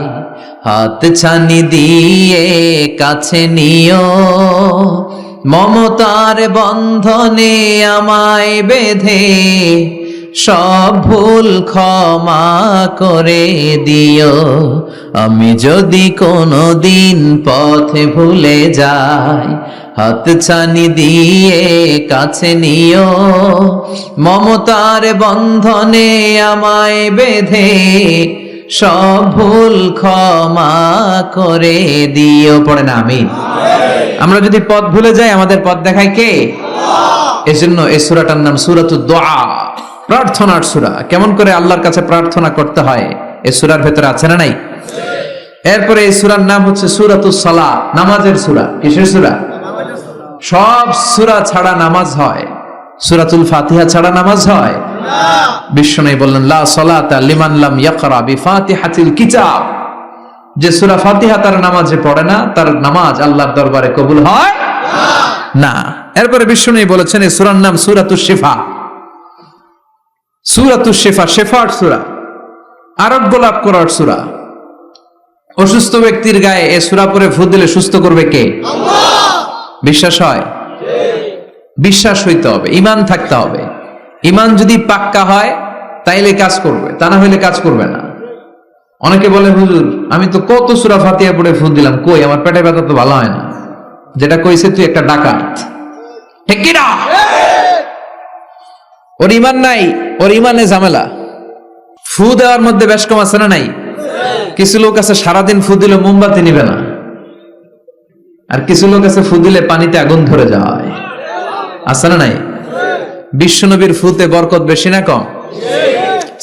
হাত ছানি দিয়ে কাছে নিও, মমতার বন্ধনে আমায় বেঁধে সব ভুল ক্ষমা করে দিও। আমি যদি কোনদিন পথে ভুলে যাই, হাত ছানি দিয়ে কাছে নিও, মমতার বন্ধনে আমায় বেঁধে সব ভুল ক্ষমা করে দিও। পড়ে না আমিন। আমরা যদি পথ ভুলে যাই, আমাদের পথ দেখায় কে? এজন্য এই সূরাটার নাম সূরাতুদ দুআ, প্রার্থনার সূরা। কেমন করে আল্লাহর কাছে প্রার্থনা করতে হয় এই সূরার ভেতরে আছে না নাই? এরপরে এই সূরার নাম হচ্ছে সূরাতুস সালাত, নামাজের সূরা। কিসের সূরা? সব সূরা ছাড়া নামাজ হয়, সূরাতুল ফাতিহা ছাড়া নামাজ হয় না। বিশ্বনবী বললেন লা সালাতা লিমান লাম ইয়াকরা বিফাতিহাতিল কিতাব। যে সূরা ফাতিহা তার নামাজে পড়ে না, তার নামাজ আল্লাহর দরবারে কবুল হয় না। এরপরে বিশ্বনবী বলেছেন এই সূরার নাম সূরাতুশ শিফা। সূরাতুশ শিফা, শেফার সূরা, আরোগ্য লাভ করার সূরা। অসুস্থ ব্যক্তির গায়ে এই সূরা পড়ে ফু দিলে সুস্থ করবে কে? আল্লাহ। বিশ্বাস হয়? বিশ্বাস হইতে হবে, ঈমান থাকতে হবে। ঈমান যদি পাক্কা হয় তাইলে কাজ করবে, তা না হইলে কাজ করবে না। অনেকে বলে হুজুর আমি তো কত সূরা ফাতিহা পড়ে ফু দিলাম, কই আমার পেটে ব্যথা তো ভালো হয় না। যেটা কইছে তুই একটা ডাকাত, ঠিক কি না? ওর ঈমান নাই, ওর ঈমানে ঝামেলা। ফু দেওয়ার মধ্যে বেশ কম আছে না নাই? কিছু লোক আছে সারাদিন ফু দিলে মোমবাতি নিবে না, আর কিছু লোক আছে ফু দিলে পানিতে আগুন ধরে যায়, আছে না নাই? বিশ্বনবীর ফুতে বরকত বেশি না কম?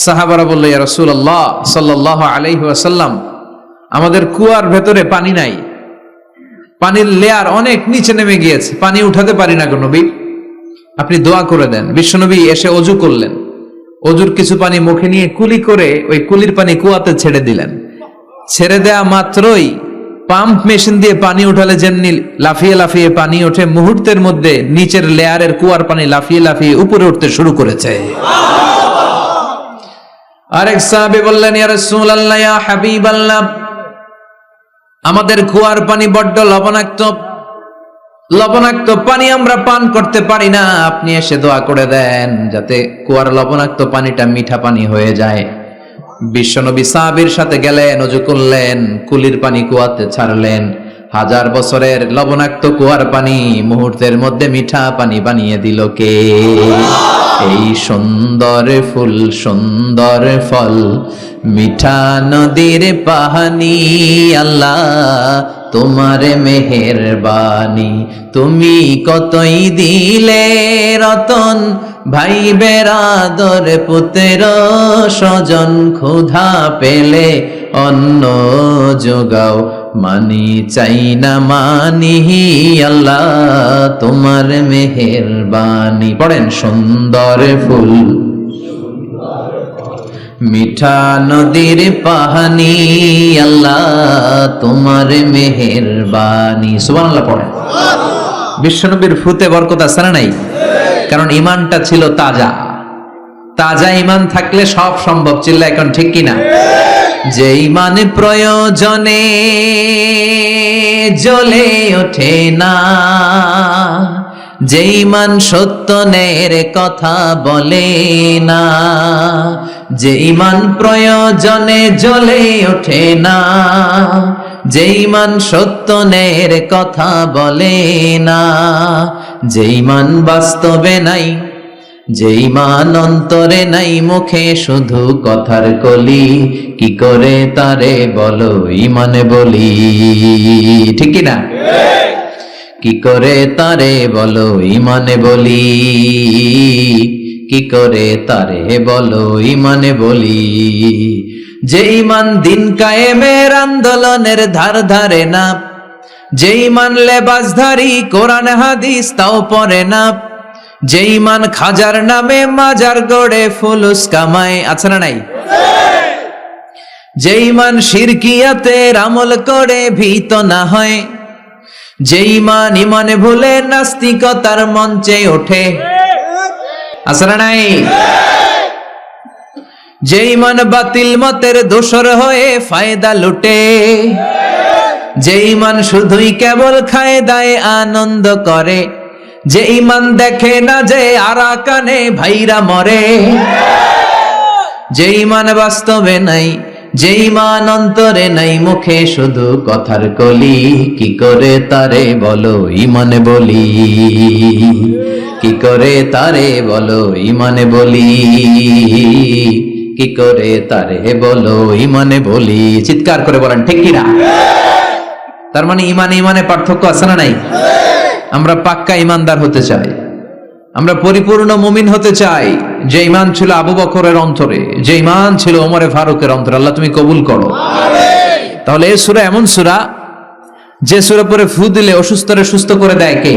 সাহাবারা বলল ইয়া রাসূলুল্লাহ সাল্লাল্লাহু আলাইহি ওয়াসাল্লাম, আমাদের কুয়ার ভেতরে পানি নাই, পানির লেয়ার অনেক নিচে নেমে গিয়েছে, পানি উঠাতে পারি না গো নবী, আপনি দোয়া করে দেন। বিশ্বনবী এসে ওযু করলেন, ওযুর কিছু পানি মুখে নিয়ে কুলি করে ওই কুলির পানি কুয়াতে ছেড়ে দিলেন। ছেড়ে দেয়া মাত্রই পাম্প মেশিন দিয়ে পানি উঠালে যেমনি লাফিয়ে লাফিয়ে পানি ওঠে, মুহূর্তের মধ্যে নিচের লেয়ারের কুয়ার পানি লাফিয়ে লাফিয়ে উপরে উঠতে শুরু করেছে। আরেক সাহাবী বললেন ইয়া রাসূলুল্লাহ ইয়া হাবিবাল্লাহ, আমাদের কুয়ার পানি বড্ড লবণাক্ত, লবণাক্ত পানি আমরা পান করতে পারি না, আপনি এসে দোয়া করে দেন যাতে কুয়ার লবণাক্ত পানিটা মিঠা পানি হয়ে যায়। বিশ্বনবী সাহাবীর সাথে গেলেন, ওযু করলেন, কুলির পানি কুয়াতে ছাড়লেন। 1000 বছরের লবণাক্ত কুয়ার পানি মুহূর্তের মধ্যে মিঠা পানি বানিয়ে দিল কে? এই সুন্দর ফুল সুন্দর ফল মিঠা নদীর পানি, আল্লাহ তোমার মেহেরবানি। তুমি কতই দিলে রতন, ভাই বেরাদর পুত্র স্বজন, ক্ষুধা পেলে অন্ন যোগাও, মানি চাই না মানি আল্লাহ তোমার মেহেরবানি। পড়েন, সুন্দর ফুল মিঠা নদীর পাহানি, আল্লাহ তোমার মেহেরবানি। সুবহানাল্লাহ পড়েন। বিশ্বনবীর ফুতে বরকত আছে না নাই? কারণ ইমানটা ছিল তাজা। তাজা ইমান থাকলে সব সম্ভব। চিল্লা এখন ঠিক কিনা? যে ইমান প্রয়োজনে জ্বলে ওঠে না, যে ইমান সত্যের কথা বলে না, যে ইমান প্রয়োজনে জ্বলে ওঠে না, যে ইমান সত্যের কথা বলে না, যে ইমান বাস্তবে নাই, যে ইমান অন্তরে নাই, মুখে শুধু কথার কলি, কি করে তারে বলো ইমানে বলি? ঠিক কিনা? কি করে তারে বলো ইমানে বলি? কি করে তারে বলো ইমানে বলি? যে ইমান দিন কায়েমের আন্দোলনের ধার ধারে না, যে ইমান লেবাসধারী কোরআন হাদিস তাও পড়ে না, যে ইমান খাজার নামে মাজার গড়ে ফুলুস কামায়, আছে না নাই? যে ইমান শিরকিয়াতের আমল করে ভীত না হয়, যে ইমান ইমানে ভুলে নাস্তিকতার মঞ্চে ওঠে, আছে না নাই? যে ইমান বাতিল মতের দোসর হয়ে ফায়দা লুটে, যে ইমান শুধুই কেবল খায় দায় আনন্দ করে, যে ইমান দেখে না যে আরাকানে ভাইরা মরে, যে ইমান বাস্তবে নাই, যে ইমান অন্তরে নাই, মুখে শুধু কথার কলি, কি করে তারে বলো ইমানে বলি? কি করে তারে বলো ইমানে বলি? কি করে তারে বলো ইমানে বলি? চিৎকার করে বলেন ঠিক কিনা? তার মানে ইমানে ইমানে পার্থক্য আছে না নাই? আমরা পাক্কা ইমানদার হতে চাই, আমরা পরিপূর্ণ মুমিন হতে চাই। যে ইমান ছিল আবু বকরের অন্তরে, যে ইমান ছিল ওমরে ফারুকের অন্তরে, আল্লাহ তুমি কবুল করো। তাহলে এই সূরা এমন সূরা, যে সূরা পরে ফু দিলে অসুস্থরে সুস্থ করে দেয় কে?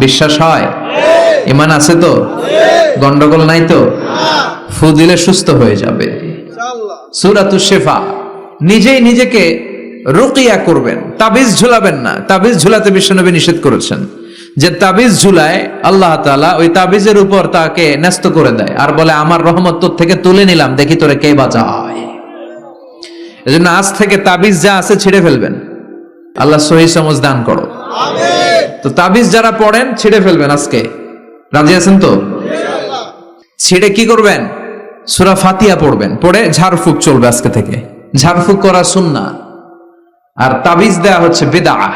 বিশ্বাস হয়? ইমান আছে তো? গন্ডগোল নাই তো? ফু দিলে সুস্থ হয়ে যাবে। সূরাতুশ শিফা। নিজেই নিজেকে রুকিয়া করবেন, তাবিজ ঝুলাবেন না। তাবিজ ঝুলাতে বিশ্বনবী নিষেধ করেছেন। যে তাবিজ ঝুলায় আল্লাহ তাআলা ওই তাবিজের উপর তাকে ন্যস্ত করে দেয় আর বলে আমার রহমত তোর থেকে তুলে নিলাম, দেখি তোরে কে বাঁচায়। এজন্য আজ থেকে তাবিজ যা আছে ছিঁড়ে ফেলবেন। আল্লাহ সহি সমঝ দান করো। তো তাবিজ যারা পড়েন ছিঁড়ে ফেলবেন আজকে। রাজি আছেন তো? ছিঁড়ে কি করবেন? সূরা ফাতিহা পড়বেন, পড়ে ঝাড়ফুঁক চলবে আজকে থেকে। ঝাড়ফুঁক করা সুন্নাহ। আর তাবিজ দেয়া হচ্ছে বিদআহ,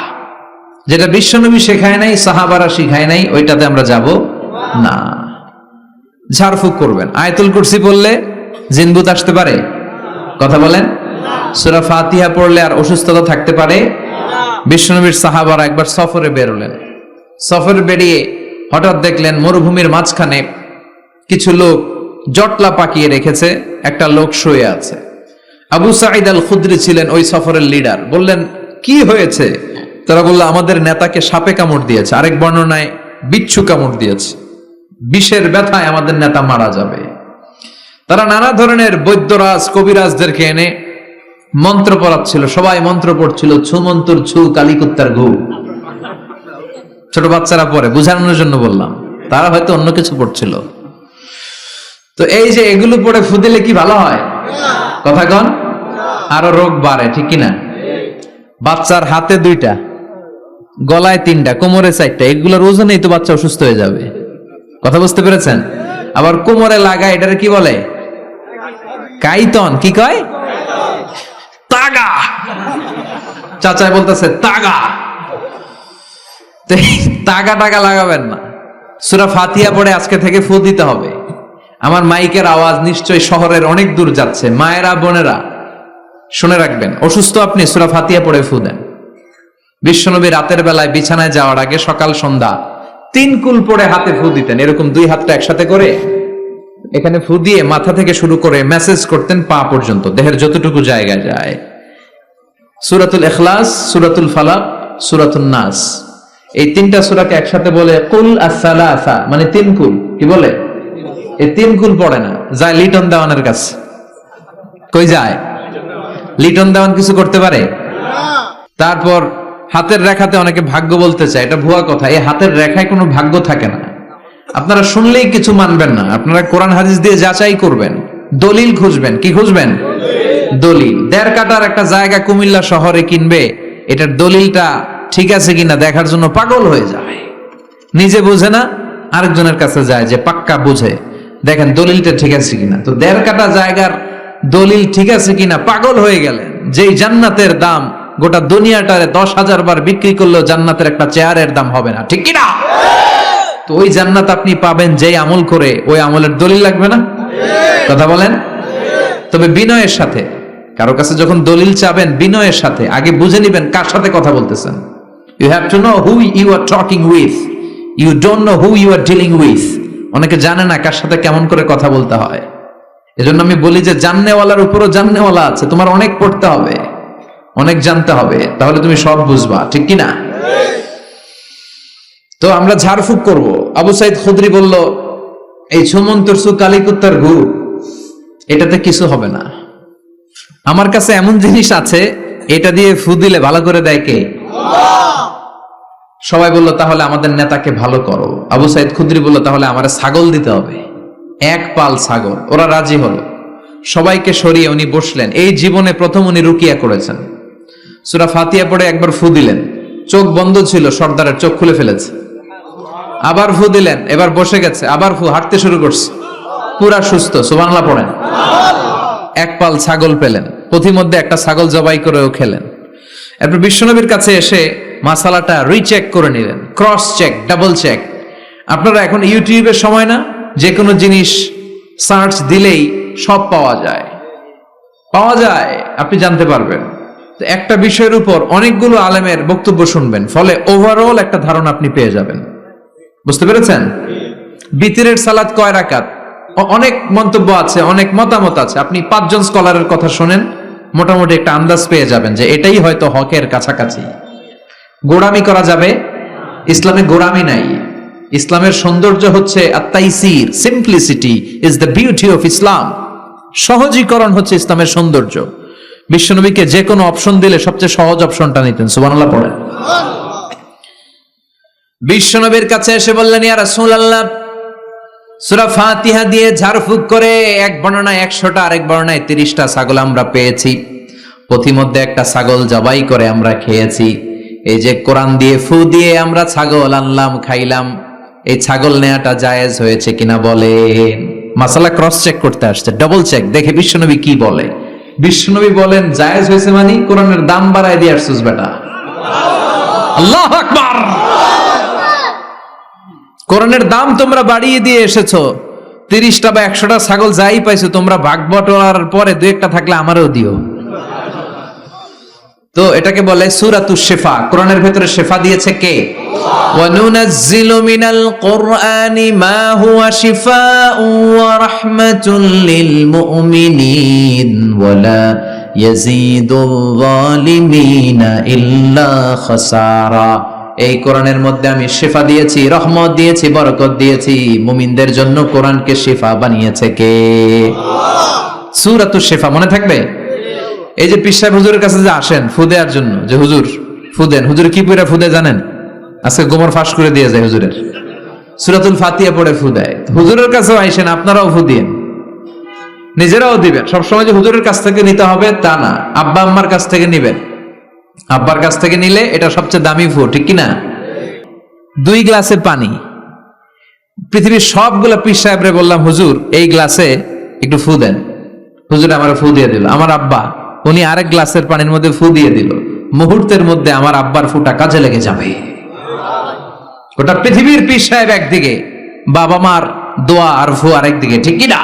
যেটা বিশ্বনবী শেখায় নাই, সাহাবারা শিখায় নাই, ওইটাতে আমরা যাব না। ঝাড়ফুঁক করবেন। আয়াতুল কুরসি পড়লে জিনভূত আসতে পারে? কথা বলেন। সূরা ফাতিহা পড়লে আর অসুস্থতা থাকতে পারে? বিশ্বনবীর সাহাবারা একবার সফরে বেরোলেন। সফরে বেরিয়ে হঠাৎ দেখলেন মরুভূমির মাঝখানে কিছু লোক জটলা পাকিয়ে রেখেছে, একটা লোক শুয়ে আছে। আবু সাঈদ আল খুদরি ছিলেন ওই সফরের লিডার। বললেন কি হয়েছে? তারা বলল আমাদের নেতাকে সাপে কামড় দিয়েছে, আরেক বর্ণনায় বিচ্ছু কামড় দিয়েছে, বিষের ব্যথায় আমাদের নেতা মারা যাবে। তারা নানা ধরনের বৈদ্যরাজ কবিরাজদেরকে এনে মন্ত্র পড়াচ্ছিল, সবাই মন্ত্র পড়ছিল, ছু মন্ত্র ছু কালিকুত্তার ঘু। ছোট বাচ্চারা পড়ে, বুঝানোর জন্য বললাম, তারা হয়তো অন্য কিছু পড়ছিল। তো এই যে এগুলো পড়ে ফু দিলে কি ভালো হয়? কথা কন, আরো রোগ বাড়ে, ঠিক কিনা? বাচ্চার হাতে 2টা, গলায় 3টা, কোমরে 4টা, এগুলোর ওজনেই তো বাচ্চা অসুস্থ হয়ে যাবে। কথা বুঝতে পেরেছেন? আবার কোমরে লাগায়, এটারে কি বলে? কাইতন। কি কয়? তাগা। চাচাই বলতেছে তাগা। তাগা টাগা লাগাবেন না। সূরা ফাতিহা পড়ে আজকে থেকে ফু দিতে হবে। আমার মাইকের আওয়াজ নিশ্চয়ই শহরের অনেক দূর যাচ্ছে। মায়েরা বোনেরা শুনে রাখবেন, অসুস্থ আপনি সূরা ফাতিহা পড়ে ফু দেন। বিশ্বনবী রাতের বেলায় বিছানায় যাওয়ার আগে সকাল সন্ধ্যা 3 কুল পরে হাতে ফু দিতেন, এরকম 2 হাতটা একসাথে করে এখানে ফু দিয়ে মাথা থেকে শুরু করে মেসেজ করতেন পা পর্যন্ত, দেহের যতটুকু জায়গায় যায়। সূরাতুল ইখলাস, সূরাতুল ফালাক, সূরাতুন নাস, এই 3টা সূরাকে একসাথে বলে কুল আস-সালাসা, মানে 3 কুল। কি বলে? এই 3 কুল পড়ে না, যায় লিটন দেওয়ানের কাছে। কই যায়? লিটন দেওয়ান কিছু করতে পারে? তারপর হাতের রেখাতে অনেকে ভাগ্য বলতে চায়, এটা ভুয়া কথা। এই হাতের রেখায় কোনো ভাগ্য থাকে না। আপনারা শুনলেই কিছু মানবেন না, আপনারা কোরআন হাদিস দিয়ে যাচাই করবেন, দলিল খুঁজবেন। কি খুঁজবেন? দলিল। 1.5 কাঠার একটা জায়গা কুমিল্লা শহরে কিনবে, এটার দলিলটা ঠিক আছে কিনা দেখার জন্য পাগল হয়ে যায়। নিজে বুঝে না, আরেকজনের কাছে যায় যে পাক্কা বুঝে, দেখেন দলিলটা ঠিক আছে কিনা। তো 1.5 কাঠা জায়গার দলিল ঠিক আছে কিনা পাগল হয়ে গেলেন। যেই জান্নাতের দাম গোটা দুনিয়াটারে 10,000 বার বিক্রি করলেও জান্নাতের একটা চেয়ারের দাম হবে না, ঠিক কিনা? তো ওই জান্নাত আপনি পাবেন যেই আমল করে, ওই আমলের দলিল লাগবে না? কথা বলেন। তবে বিনয়ের সাথে, কারো কাছে যখন দলিল চাবেন বিনয়ের সাথে আগে বুঝে নিবেন কার সাথে কথা বলতেছেন। You have to know who you are talking with, you don't know who you are dealing with. অনেকে জানে না কার সাথে কেমন করে কথা বলতে হয়। এজন্য আমি বলি যে জাননেওয়ালার উপরও জাননেওয়ালা আছে, তোমার অনেক পড়তে হবে, অনেক জানতে হবে, তাহলে তুমি সব বুঝবা, ঠিক কিনা? তো আমরা ঝাড়ফুঁক করব। আবু সাইদ খুদরি বলল, এই ছুমন্তরসু কালিকুত্তার গু, এটাতে কিছু হবে না। আমার কাছে এমন জিনিস আছে, এটা দিয়ে ফু দিলে ভালো করে দেয় কে? সবাই বলল তাহলে আমাদের নেতাকে ভালো করো। আবু সাইদ খুদরি বলল তাহলে আমার ছাগল দিতে হবে, 1 পাল ছাগল। ওরা রাজি হলো, সবাইকে সরিয়ে উনি বসলেন। এই জীবনে প্রথম উনি রুকিয়া করেছেন। সূরা ফাতিহা পড়ে একবার ফু দিলেন, চোখ বন্ধ ছিল, সর্দারের চোখ খুলে ফেলেছে। আবার ফু দিলেন, এবার বসে গেছে, আবার ফু, হাঁটতে শুরু করছে, পুরা সুস্থ। সুবহানাল্লাহ পড়েন। 1 পাল ছাগল পেলেন, পথিমধ্যে একটা ছাগল জবাই করেও খেলেন। এরপর বিশ্বনবীর কাছে এসে মাসালাটা রিচেক করে নিলেন, ক্রস চেক, ডাবল চেক। আপনারা এখন ইউটিউবের সময় না, যে কোনো জিনিস সার্চ দিলেই সব পাওয়া যায়, আপনি জানতে পারবেন। তো একটা বিষয়ের উপর অনেকগুলো আলেমের বক্তব্য শুনবেন, ফলে ওভারঅল একটা ধারণা আপনি পেয়ে যাবেন। বুঝতে পেরেছেন? বিতিরের সালাত কয় রাকাত, অনেক মন্তব্য আছে, অনেক মতামত আছে। আপনি 5 জন স্কলারের কথা শোনেন, মোটামুটি একটা আন্দাজ পেয়ে যাবেন যে এটাই হয়তো হকের কাছাকাছি। গোড়ামি করা যাবে? ইসলামে গোড়ামি নাই। ইসলামের সৌন্দর্য হচ্ছে আত-তাইসির, simplicity is the beauty of Islam. সহজীকরণ হচ্ছে ইসলামের সৌন্দর্য। বিশ্বনবীকে যে কোনো অপশন দিলে সবচেয়ে সহজ অপশনটা নিতেন। সুবহানাল্লাহ পড়েন। বিশ্বনবীর কাছে এসে বললেন, ইয়া রাসূলুল্লাহ, সূরা ফাতিহা দিয়ে ঝাড়ফুঁক করে এক বর্ণনায় 100টা, আরেক বর্ণনায় 30টা ছাগল আমরা পেয়েছি। পথিমধ্যে একটা ছাগল জবাই করে আমরা খেয়েছি। এই যে কোরআন দিয়ে ফু দিয়ে আমরা ছাগল আনলাম, খাইলাম, এই ছাগল নেয়াটা জায়েজ হয়েছে কিনা বলেন। মাসালা ক্রস চেক করতে আসছে, ডাবল চেক, দেখে বিশ্বনবী কি বলে। বিশ্বনবী বলেন জায়েজ হয়েছে মানে কোরআনের দাম বাড়ায় দিয়ে আসছিস বেটা। আল্লাহু আকবার। কোরআনের দাম তোমরা বাড়িয়ে দিয়ে এসেছো। 30টা বা 100টা ছাগল যাই পাইছো তোমরা, ভাগ বটোয়ারার পরে 2-1টা থাকলে আমারও দিও। তো এটাকে বলে সূরাতুশ শিফা। কোরআনের ভেতরে শিফা দিয়েছে কে? ওয়া নুনাজ্জিলু মিনাল কুরআনি মা হুয়া শিফাউ ওয়া রাহমাতুল লিল মুমিনিন ওয়া লা ইয়াজিদুল যালিমিনা ইল্লা খাসারা। এই কোরআনের মধ্যে আমি শিফা দিয়েছি, রহমত দিয়েছি, বরকত দিয়েছি। মুমিনদের জন্য কোরআনকে শিফা বানিয়েছে কে? সূরাতুশ শিফা মনে থাকবে? এই যে পীর সাহেব হুজুরের কাছে যে আসেন ফু দেওয়ার জন্য, যে হুজুর ফু দেন, হুজুর কি পড়ে ফু দেয় জানেন? আজকে গোমর ফাঁস করে দিয়ে যায় হুজুরের, সূরাতুল ফাতিহা পড়ে ফু দেয়। হুজুরের কাছেও আইসেন, আপনারাও ফু দিন, নিজেরাও দিবেন। সবসময় যে হুজুরের কাছ থেকে নিতে হবে তা না, আব্বা আম্মার কাছ থেকে নিবেন। আব্বার কাছ থেকে নিলে এটা সবচেয়ে দামি ফু, ঠিক কিনা? 2 গ্লাসে পানি, পৃথিবীর সবগুলা পীর সাহেবরে বললাম হুজুর এই গ্লাসে একটু ফু দেন, হুজুর আমার ফু দিয়ে দিল। আমার আব্বা উনি আরেক গ্লাসের পানির মধ্যে ফু দিয়ে দিল, মুহূর্তের মধ্যে আমার আব্বার ফুটা কাজে লেগে যাবে। গোটা পৃথিবীর পীর সাহেব একদিকে, বাবা মার দোয়া আর ফু আরেকদিকে, ঠিক কিনা?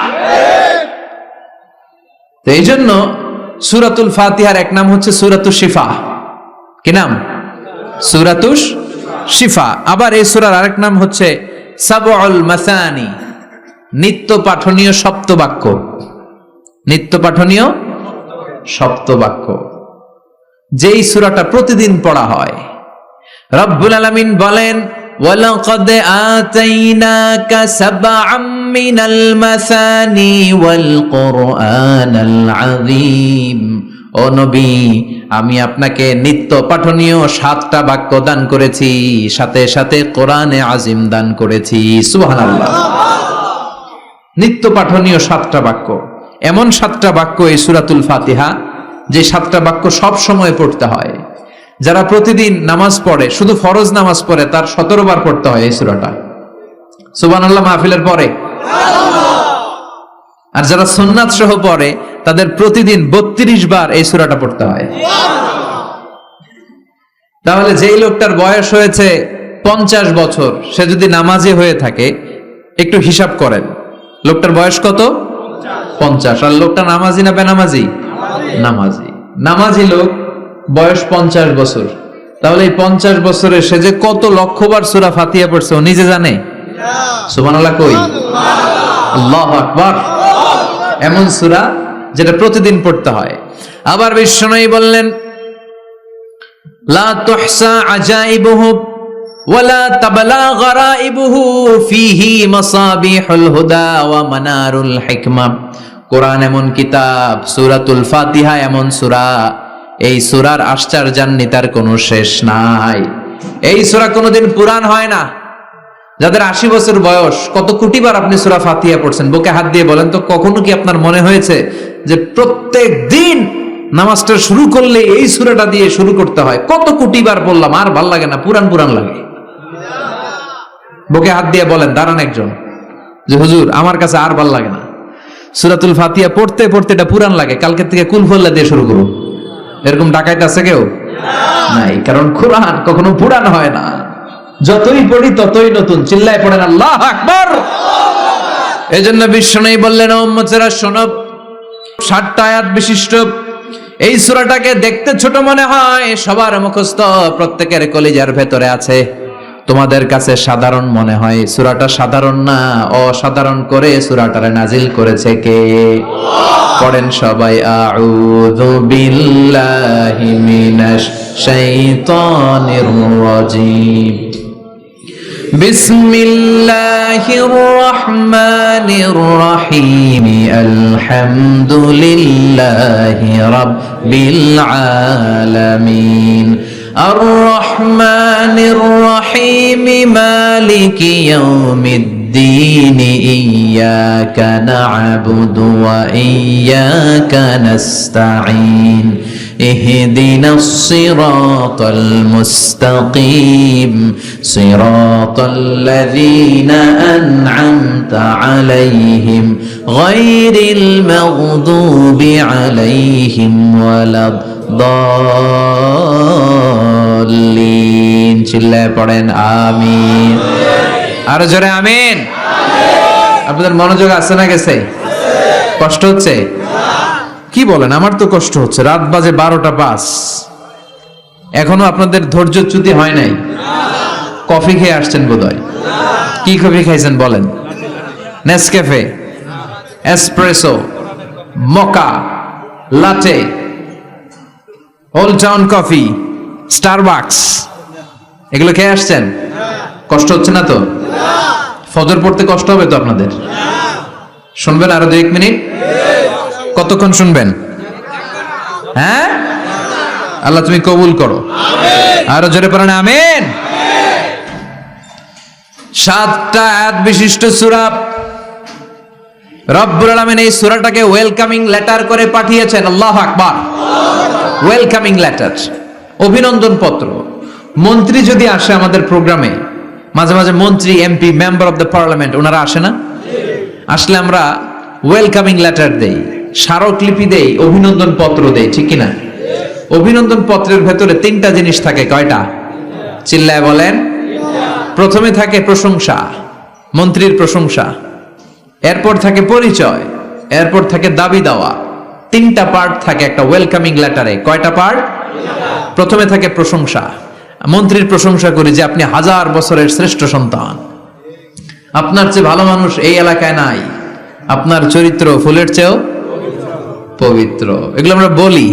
তো এই জন্য সূরাতুল ফাতিহার এক নাম হচ্ছে সূরাতুশ শিফা। কি নাম? সূরাতুশ শিফা। আবার এই সূরার আরেক নাম হচ্ছে সাবউল মাসানি, নিত্য পাঠনীয় সপ্তবাক্য। নিত্য পাঠনীয় সপ্তবাক্য, যেই সূরাটা প্রতিদিন পড়া হয়। রব্বুল আলামিন বলেন, ওয়ালাকাদ আতাইনাকা সাবআম মিনাল মাসানি ওয়াল কুরআনাল আযীম। ও নবী, আমি আপনাকে নিত্য পাঠনীয় 7টা বাক্য দান করেছি, সাথে সাথে কোরআনে আজিম দান করেছি। সুবহানাল্লাহ। নিত্য পাঠনীয় 7টা বাক্য, এমন 7টা বাক্য এই সূরাতুল ফাতিহা, যে 7টা বাক্য সব সময় পড়তে হয়। যারা প্রতিদিন নামাজ পড়ে, শুধু ফরজ নামাজ পড়ে, তার 17 বার পড়তে হয় এই সূরাটা। সুবহানাল্লাহ মাহফিলের পরে। আর যারা সুন্নাত সহ পড়ে, তাদের প্রতিদিন 32 বার এই সূরাটা পড়তে হয়। তাহলে যেই লোকটার বয়স হয়েছে 50 বছর, সে যদি নামাজি হয়ে থাকে, একটু হিসাব করেন, লোকটার বয়স কত? 50। আর লোকটা নামাজি না বেনামাজি? নামাজি। নামাজি লোক বয়স 50 বছর, তাহলে এই 50 বছরে সে যে কত লক্ষবার সূরা ফাতিহা পড়ছে ও নিজে জানে? সুবহানাল্লাহ কই? আল্লাহু আকবার। এমন সূরা যেটা প্রতিদিন পড়তে হয়। আবার বিশ্বনবী বললেন, লা তুহসা আজাইবুহু ওয়ালা তাবলা গরাইবুহু ফিহি মাসাবিহুল হুদা ওয়া মানারুল হিকমা। কোরআন এমন কিতাব, সূরাতুল ফাতিহা এমন সূরা, এই সূরার আশ্চর্যান্বিতার কোনো শেষ নাই। এই সূরা কোনোদিন পুরান হয় না। যাদের 80 বছর বয়স, কত কোটিবার আপনি সূরা ফাতিহা পড়ছেন? বুকে হাত দিয়ে বলেন তো, কখনো কি আপনার মনে হয়েছে যে প্রত্যেক দিন নামাজটা শুরু করলে এই সূরাটা দিয়ে শুরু করতে হয়? কত কোটিবার বললাম, আর ভাল লাগে না, পুরান পুরান লাগে। বুকে হাত দিয়ে বলেন, দাঁড়ান একজন, যে হুজুর আমার কাছে আর ভাল লাগে না, সূরাতুল ফাতিহা পড়তে পড়তে এটা পুরান লাগে, কালকে থেকে কুল ফল্লা দিয়ে শুরু করব। এরকম ডাকাইতে আছে কেউ? নাই। কারণ কোরআন কখনো পুরান হয় না, যতই পড়ি ততই নতুন। চিল্লায় পড়েন আল্লাহু আকবার। এজন্য বিশ্বনবী বললেন, ও উম্মতেরা শোনো, 60টা আয়াত বিশিষ্ট এই সূরাটাকে দেখতে ছোট মনে হয়, সবার মুখস্থ, প্রত্যেকের কলিজার ভেতরে আছে। তোমাদের কাছে সাধারণ মনে হয়, সূরাটা সাধারণ না, অসাধারণ করে সূরাটারে নাজিল করেছে কে? পড়েন সবাই, আউযু বিল্লাহি মিনাশ শাইতানির রাজীম। বিসমিল্লাহির রহমানির রহিম। আলহামদুলিল্লাহি রাব্বিল আলামিন। আর রহমানির রহিম। মালিকি ইয়াউমিদ্দিন। ইয়্যাকা না'বুদু ওয়া ইয়্যাকা নাস্তাঈন। اهدنا الصراط المستقيم صراط الذين أنعمت عليهم غير المغضوب عليهم ولا الضالين চিল্লায় পড়েন আমিন। আর জোরে আমিন। আপনাদের মনোযোগ আছে না গেছে? কষ্ট হচ্ছে? কি বলেন? আমার তো কষ্ট হচ্ছে। রাত বাজে 12টা 5, এখনো আপনাদের ধৈর্যচ্যুতি হয় নাই। কফি খেয়ে আসছেন বোধহয়। কি কফি খাইছেন বলেন? নেসক্যাফে, এসপ্রেসো, মোকা, লাটে, ওল্ড টাউন কফি, স্টারবাকস, এগুলো খেয়ে আসছেন? কষ্ট হচ্ছে না তো? ফজর পড়তে কষ্ট হবে তো আপনাদের? শুনবেন আরো 2-1 মিনিট? কতক্ষণ শুনবেন? হ্যাঁ, আল্লাহ তুমি কবুল করো। আরো জোরে পড়েন আমিন। 7টা আয়াত বিশিষ্ট সূরা। রব্বুল আলামিন এই সূরাটাকে ওয়েলকামিং লেটার করে পাঠিয়েছেন। আল্লাহু আকবার। ওয়েলকামিং লেটার, অভিনন্দন পত্র। মন্ত্রী যদি আসে আমাদের প্রোগ্রামে, মাঝে মাঝে মন্ত্রী, MP, member of the parliament, ওনারা আসে না? আসলে আমরা ওয়েলকামিং লেটার দেই, স্মারকলিপি দেই, অভিনন্দন পত্র দেই, ঠিক কিনা? অভিনন্দন পত্রের ভেতরে 3টা জিনিস থাকে। কয়টা? চিল্লায় বলেন। প্রথমে থাকে প্রশংসা, মন্ত্রীর প্রশংসা। এরপর থাকে পরিচয়, এরপর থাকে দাবি দেওয়া। 3টা পার্ট থাকে একটা ওয়েলকামিং লেটারে। কয়টা পার্ট? প্রথমে থাকে প্রশংসা। মন্ত্রীর প্রশংসা করি যে আপনি 1000 বছরের শ্রেষ্ঠ সন্তান, আপনার চেয়ে ভালো মানুষ এই এলাকায় নাই, আপনার চরিত্র ফুলের চেয়েও পবিত্র। এগুলো আমরা বলি,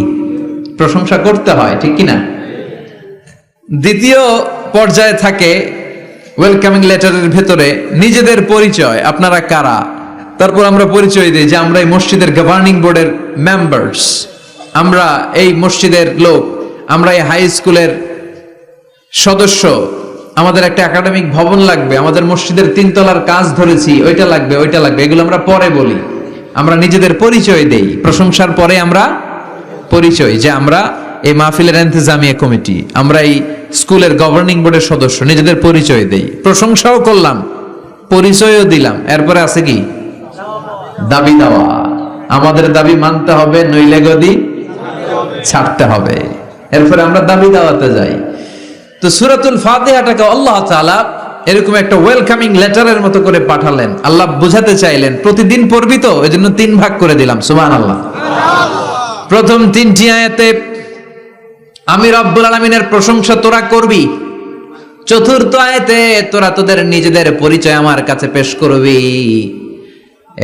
প্রশংসা করতে হয়, ঠিক কিনা? দ্বিতীয় পর্যায়ে থাকে ওয়েলকামিং লেটারের ভেতরে নিজেদের পরিচয়, আপনারা কারা। তারপর আমরা পরিচয় দিই যে আমরা এই মসজিদের গভর্নিং বোর্ডের মেম্বার্স, আমরা এই মসজিদের লোক, আমরা এই হাই স্কুলের সদস্য, আমাদের একটা একাডেমিক ভবন লাগবে, আমাদের মসজিদের 3 তলার কাজ ধরেছি, ওইটা লাগবে ওইটা লাগবে, এগুলো আমরা পরে বলি। আমরা নিজেদের পরিচয় দেই, প্রশংসার পরে আমরা পরিচয় যে আমরা এই মাহফিলের ইন্তেজামিয়া কমিটি, আমরা এই স্কুলের গভর্নিং বোর্ডের সদস্য, নিজেদের পরিচয় দেই, প্রশংসাও করলাম, পরিচয়ও দিলাম। এরপরে আছে কি? দাবি দেওয়া। আমাদের দাবি মানতে হবে, নইলে গদি ছাড়তে হবে। এরপরে আমরা দাবি দেওয়াতে যাই। তো সূরাতুল ফাতিহাটাকে আল্লাহ তাআলা এরকম একটা ওয়েলকামিং লেটারের মতো করে পাঠালেন। আল্লাহ বুঝাতে চাইলেন প্রতিদিন পড়বি তো, এজন্য 3 ভাগ করে দিলাম। সুবহানাল্লাহ। প্রথম 3টি আয়াতে আমি রব্বুল আলামিনের প্রশংসা তোরা করবি, চতুর্থ আয়াতে তোরা তোদের নিজেদের পরিচয় আমার কাছে পেশ করবি,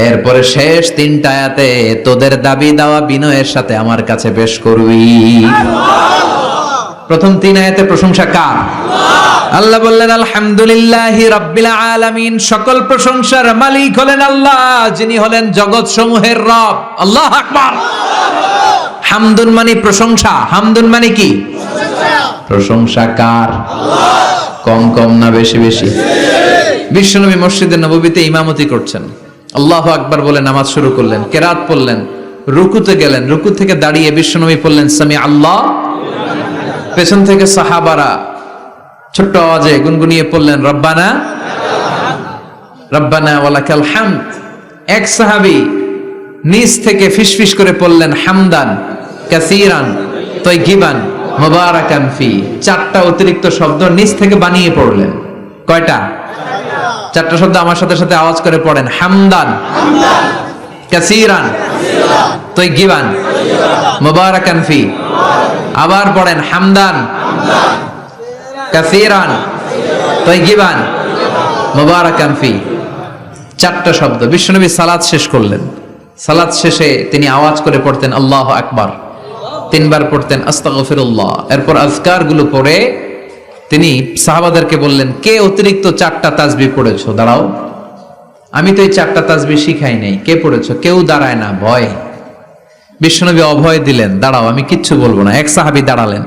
এরপরে শেষ 3টা আয়াতে তোদের দাবি দাওয়া বিনয়ের সাথে আমার কাছে পেশ করবি। প্রথম 3 আয়াতে প্রশংসা কার? আল্লাহ বললেন আলহামদুলিল্লাহি রাব্বিল আলামিন, সকল প্রশংসার মালিক হলেন আল্লাহ, যিনি হলেন জগৎ সমূহের রব। আল্লাহু আকবার। হামদুন মানে প্রশংসা, হামদুন মানে কি? প্রশংসা কার? কম কম না বেশি বেশি? বিশ্বনবী মসজিদে নববীতে ইমামতি করছেন, আল্লাহু আকবার বলে নামাজ শুরু করলেন, কেরাত পড়লেন, রুকুতে গেলেন, রুকু থেকে দাঁড়িয়ে বিশ্বনবী পড়লেন সামি আল্লাহ, পেছন থেকে সাহাবারা ছোট্ট আওয়াজে গুনগুনিয়ে পড়লেন রব্বানা রব্বানা ওয়ালাকাল হামদ। এক সাহাবী নিচ থেকে ফিসফিস করে পড়লেন হামদান কাসীরান তাইয়িবান মুবারাকান ফি। 4টা অতিরিক্ত শব্দ নিচ থেকে বানিয়ে পড়লেন। কয়টা? 4টা শব্দ আমার সাথে সাথে আওয়াজ করে পড়েন। হামদান কাসীরান তাইয়িবান মুবারাকান ফি। আবার পড়েন হামদান কাসীরান তাইয়িবান মুবারাকান ফি। 4টা শব্দ। বিশ্বনবী সালাত শেষ করলেন, সালাত শেষে তিনি আওয়াজ করে পড়তেন আল্লাহু আকবার, 3 বার পড়তেন আস্তাগফিরুল্লাহ। এরপর আজকার গুলো পড়ে তিনি সাহাবাদেরকে বললেন, কে অতিরিক্ত 4টা তাসবিহ পড়েছো? দাঁড়াও, আমি তো এই 4টা তাসবিহ শিখাই নাই, কে পড়েছো? কেউ দাঁড়ায় না, ভয়। বিশ্বনবী অভয় দিলেন, দাঁড়াও আমি কিচ্ছু বলবো না। এক সাহাবী দাঁড়ালেন,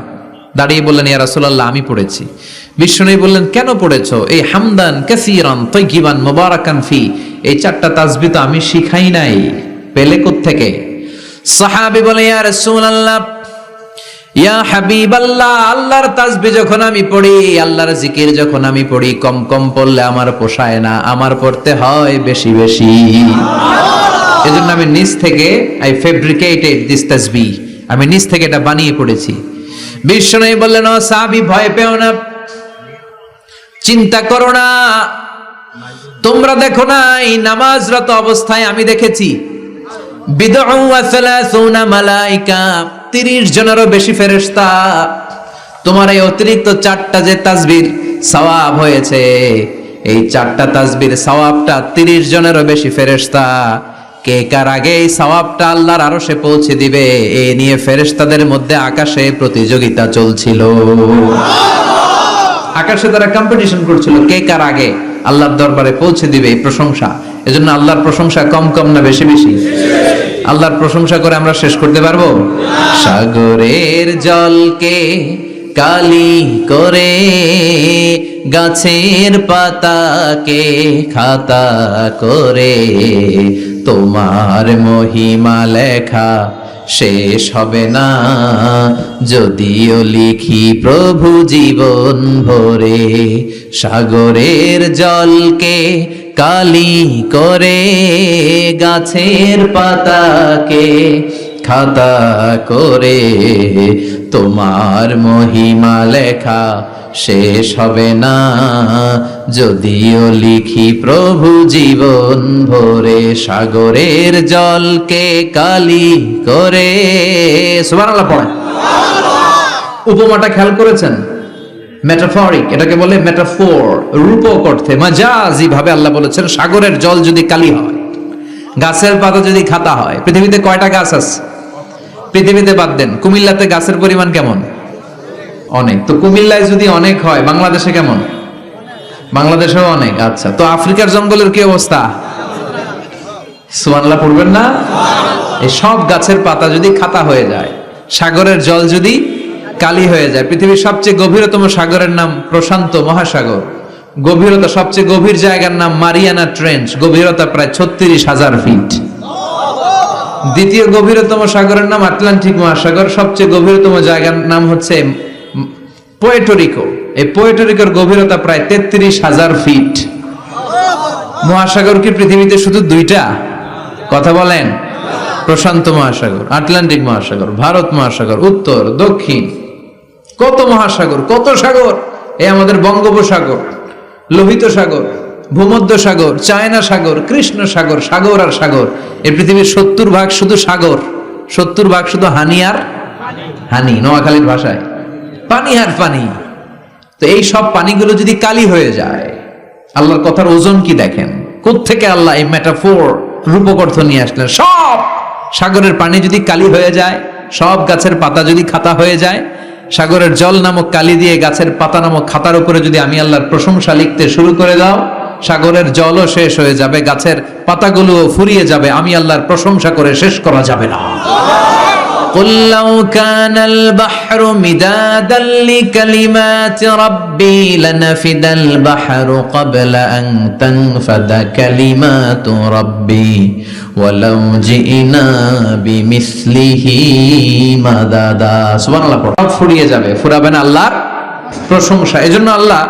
দাঁড়িয়ে বললেন ইয়া রাসূলুল্লাহ আমি পড়েছি। বিশ্বনবী বললেন কেন পড়েছো? এই হামদান কাসীরান তাইয়িবান মুবারাকান ফি, এই 4টা তাসবিহ তো আমি শিখাই নাই, পেলে কোত্থেকে? সাহাবী বলে ইয়া রাসূলুল্লাহ ইয়া হাবিবাল্লাহ, আল্লাহর তাসবিহ যখন আমি পড়ি, আল্লাহর জিকির যখন আমি পড়ি, কম কম পড়লে আমার পোষায় না, আমার পড়তে হয় বেশি বেশি। এজন্য আমি নিজ থেকে আই ফেব্রিকেটেড দিস তাসবিহ, আমি নিজ থেকে এটা বানিয়ে পড়েছি। বিশ্বনবী বললেন ও সাহাবী ভয় পেও না, চিন্তা করো না, তোমরা দেখো না এই নামাজরত অবস্থায় আমি দেখেছি বিদউ ওয়া সালাসুনা মালাইকা, 30 জনেরও বেশি ফেরেশতা। তোমার এই অতিরিক্ত 4টা যে তাসবিহ সওয়াব হয়েছে, এই 4টা তাসবিহ সওয়াবটা 30 জনেরও বেশি ফেরেশতা কে কার আগে এই সওয়াবটা আল্লাহর আরশে পৌঁছে দিবে, এই নিয়ে ফেরেশতাদের মধ্যে আকাশে প্রতিযোগিতা চলছিল। আকাশে তারা কম্পিটিশন করছিল কে কার আগে আল্লাহর দরবারে পৌঁছে দিবে এই প্রশংসা। এজন্য আল্লাহর প্রশংসা কম কম না বেশি বেশি? আল্লাহর প্রশংসা করে আমরা শেষ করতে পারবো? সাগরের জলকে কালি করে, গাছের পাতাকে খাতা করে, তোমার মহিমা লেখা শেষ হবে না, যদিও লিখি প্রভু জীবন ভরে। সাগরের জলকে কালি করে, গাছের পাতাকে খাতা করে, তোমার মহিমা লেখা শেষ হবে না, যদিও লিখি প্রভু জীবন ভরে। সাগরের জলকে কালি করে। সুবহানাল্লাহ পড়েন। উপমাটা খেয়াল করেছেন? মেটাফরিক, এটাকে বলে মেটাফোর, রূপক অর্থে মাজাজি ভাবে আল্লাহ বলেছেন সাগরের জল যদি কালি হয়, গাছের পাতা যদি খাতা হয়। পৃথিবীতে কয়টা গাছ আছে? পৃথিবীতে বাদ দেন, কুমিল্লাতে গাছের পরিমাণ কেমন? অনেক। তো কুমিল্লায় যদি অনেক হয়, বাংলাদেশে কেমন? বাংলাদেশেও অনেক। আচ্ছা, তো আফ্রিকার জঙ্গলের কি অবস্থা? সুবহানাল্লাহ পড়বেন না? এই সব গাছের পাতা যদি খাতা হয়ে যায়, সাগরের জল যদি কালি হয়ে যায়। পৃথিবীর সবচেয়ে গভীরতম সাগরের নাম প্রশান্ত মহাসাগর। গভীরতা, সবচেয়ে গভীর জায়গার নাম মারিয়ানা ট্রেঞ্চ, গভীরতা প্রায় 36,000 ফিট। দ্বিতীয় গভীরতম সাগরের নাম আটলান্টিক মহাসাগর, সবচেয়ে গভীরতম জায়গার নাম হচ্ছে পোয়েটোরিকো। এই পোয়েটোরিকোর গভীরতা প্রায় 33,000 ফিট। মহাসাগর কি পৃথিবীতে শুধু দুইটা? কথা বলেন। প্রশান্ত মহাসাগর, আটলান্টিক মহাসাগর, ভারত মহাসাগর, উত্তর দক্ষিণ, কত মহাসাগর, কত সাগর। এই আমাদের বঙ্গোপসাগর, লোহিত সাগর, ভূমধ্য সাগর, চায়না সাগর, কৃষ্ণ সাগর, সাগর আর সাগর। এই পৃথিবীর 70% শুধু সাগর, 70% শুধু হানি আর হানি, নোয়াখালীর ভাষায় পানি আর পানি। তো এই সব পানিগুলো যদি কালি হয়ে যায়, আল্লাহর কথার ওজন কি দেখেন। কোত্থেকে আল্লাহ এই মেটাফোর, রূপক অর্থ নিয়ে আসলেন। সব সাগরের পানি যদি কালি হয়ে যায়, সব গাছের পাতা যদি খাতা হয়ে যায়, সাগরের জল নামক কালি দিয়ে গাছের পাতা নামক খাতার উপরে যদি আমি আল্লাহর প্রশংসা লিখতে শুরু করে দাও, সাগরের জলও শেষ হয়ে যাবে, গাছের পাতাগুলোও ফুরিয়ে যাবে, আমি আল্লাহর প্রশংসা করে শেষ করা যাবে না। قل لو كان البحر مدادا لكلمات ربي لنفد البحر قبل أن تنفد كلمات ربي ولو جئنا بمثله مددا। সুবহানাল্লাহ। সব ফুরিয়ে যাবে, ফুরাবে না আল্লাহর প্রশংসা। এজন্য আল্লাহ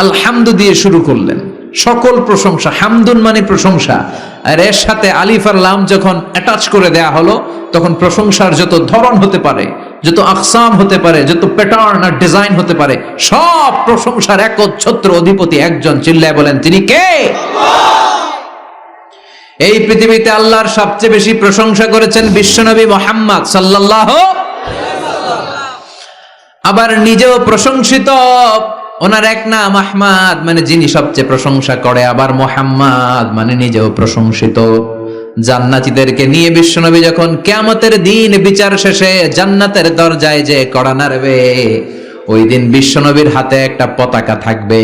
আলহামদু দিয়ে শুরু করলেন। সকল প্রশংসা, হামদুন মানে প্রশংসা, আর এর সাথে আলিফ আর লাম যখন অ্যাটাচ করে দেয়া হলো, তখন প্রশংসার যত ধরন হতে পারে, যত আকসাম হতে পারে, যত প্যাটার্ন আর ডিজাইন হতে পারে, সব প্রশংসার একচ্ছত্র অধিপতি একজন। চিল্লায় বলেন, তিনি কে? এই পৃথিবীতে আল্লাহর সবচেয়ে বেশি প্রশংসা করেছেন বিশ্বনবী মুহাম্মদ সাল্লাল্লাহু আলাইহি ওয়াসাল্লাম। আবার নিজেও প্রশংসিত। ওনার এক নাম আহমদ, মানে যিনি সবচেয়ে প্রশংসা করে। আবার মুহাম্মদ মানে নিজেও প্রশংসিত। জান্নাতীদেরকে নিয়ে বিশ্বনবী যখন কিয়ামতের দিন বিচার শেষে জান্নাতের দরজায় যে কড়া নাড়বে, ওই দিন বিশ্বনবীর হাতে একটা পতাকা থাকবে।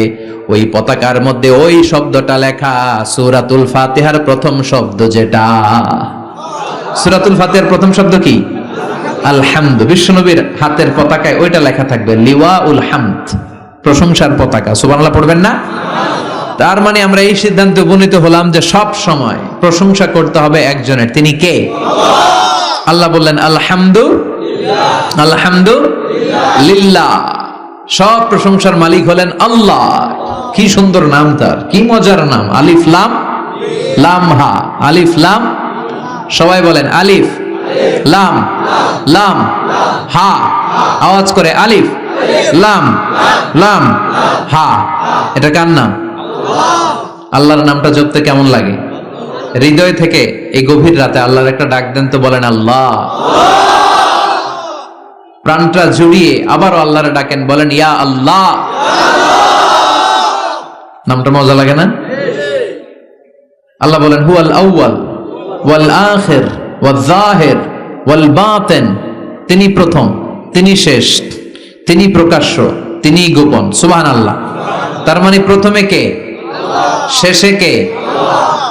ওই পতাকার মধ্যে ওই শব্দটা লেখা, সূরাতুল ফাতিহার প্রথম শব্দ যেটা। সূরাতুল ফাতিহার প্রথম শব্দ কি? আলহামদু। বিশ্বনবীর হাতের পতাকায় ওইটা লেখা থাকবে, লিওয়াউল হামদ, প্রশংসার পতাকা। সুবহানাল্লাহ পড়বেন না? তার মানে আমরা এই সিদ্ধান্তে উপনীত হলাম যে সব সময় প্রশংসা করতে হবে একজনের। তিনি কে? আল্লাহ বললেন আলহামদুলিল্লাহ, আলহামদুলিল্লাহ। সব প্রশংসার মালিক হলেন আল্লাহ। কি সুন্দর নাম তার, কি মজার নাম। আলিফ লাম লাম হা, আলিফ লাম। সবাই বলেন আলিফ লাম লাম হা। আওয়াজ করে আলিফ লাম লাম হা। এটা কার নাম? আল্লাহর নামটা জপতে কেমন লাগে? হৃদয় থেকে এই গভীর রাতে আল্লাহর একটা ডাক দেন তো, বলেন আল্লাহ। প্রাণটা জুড়িয়ে আবারও আল্লাহর ডাকেন, বলেন ইয়া আল্লাহ। নামটা মজা লাগে না? আল্লাহ বলেন হুয়াল আউয়াল ওয়াল আখির ওয়াল যাহির ওয়াল বাতিন। তিনি প্রথম, তিনি শেষ, তিনি প্রকাশ্য, তিনি গোপন। সুবহানাল্লাহ। তার মানে প্রথমে কে? শেষে কে?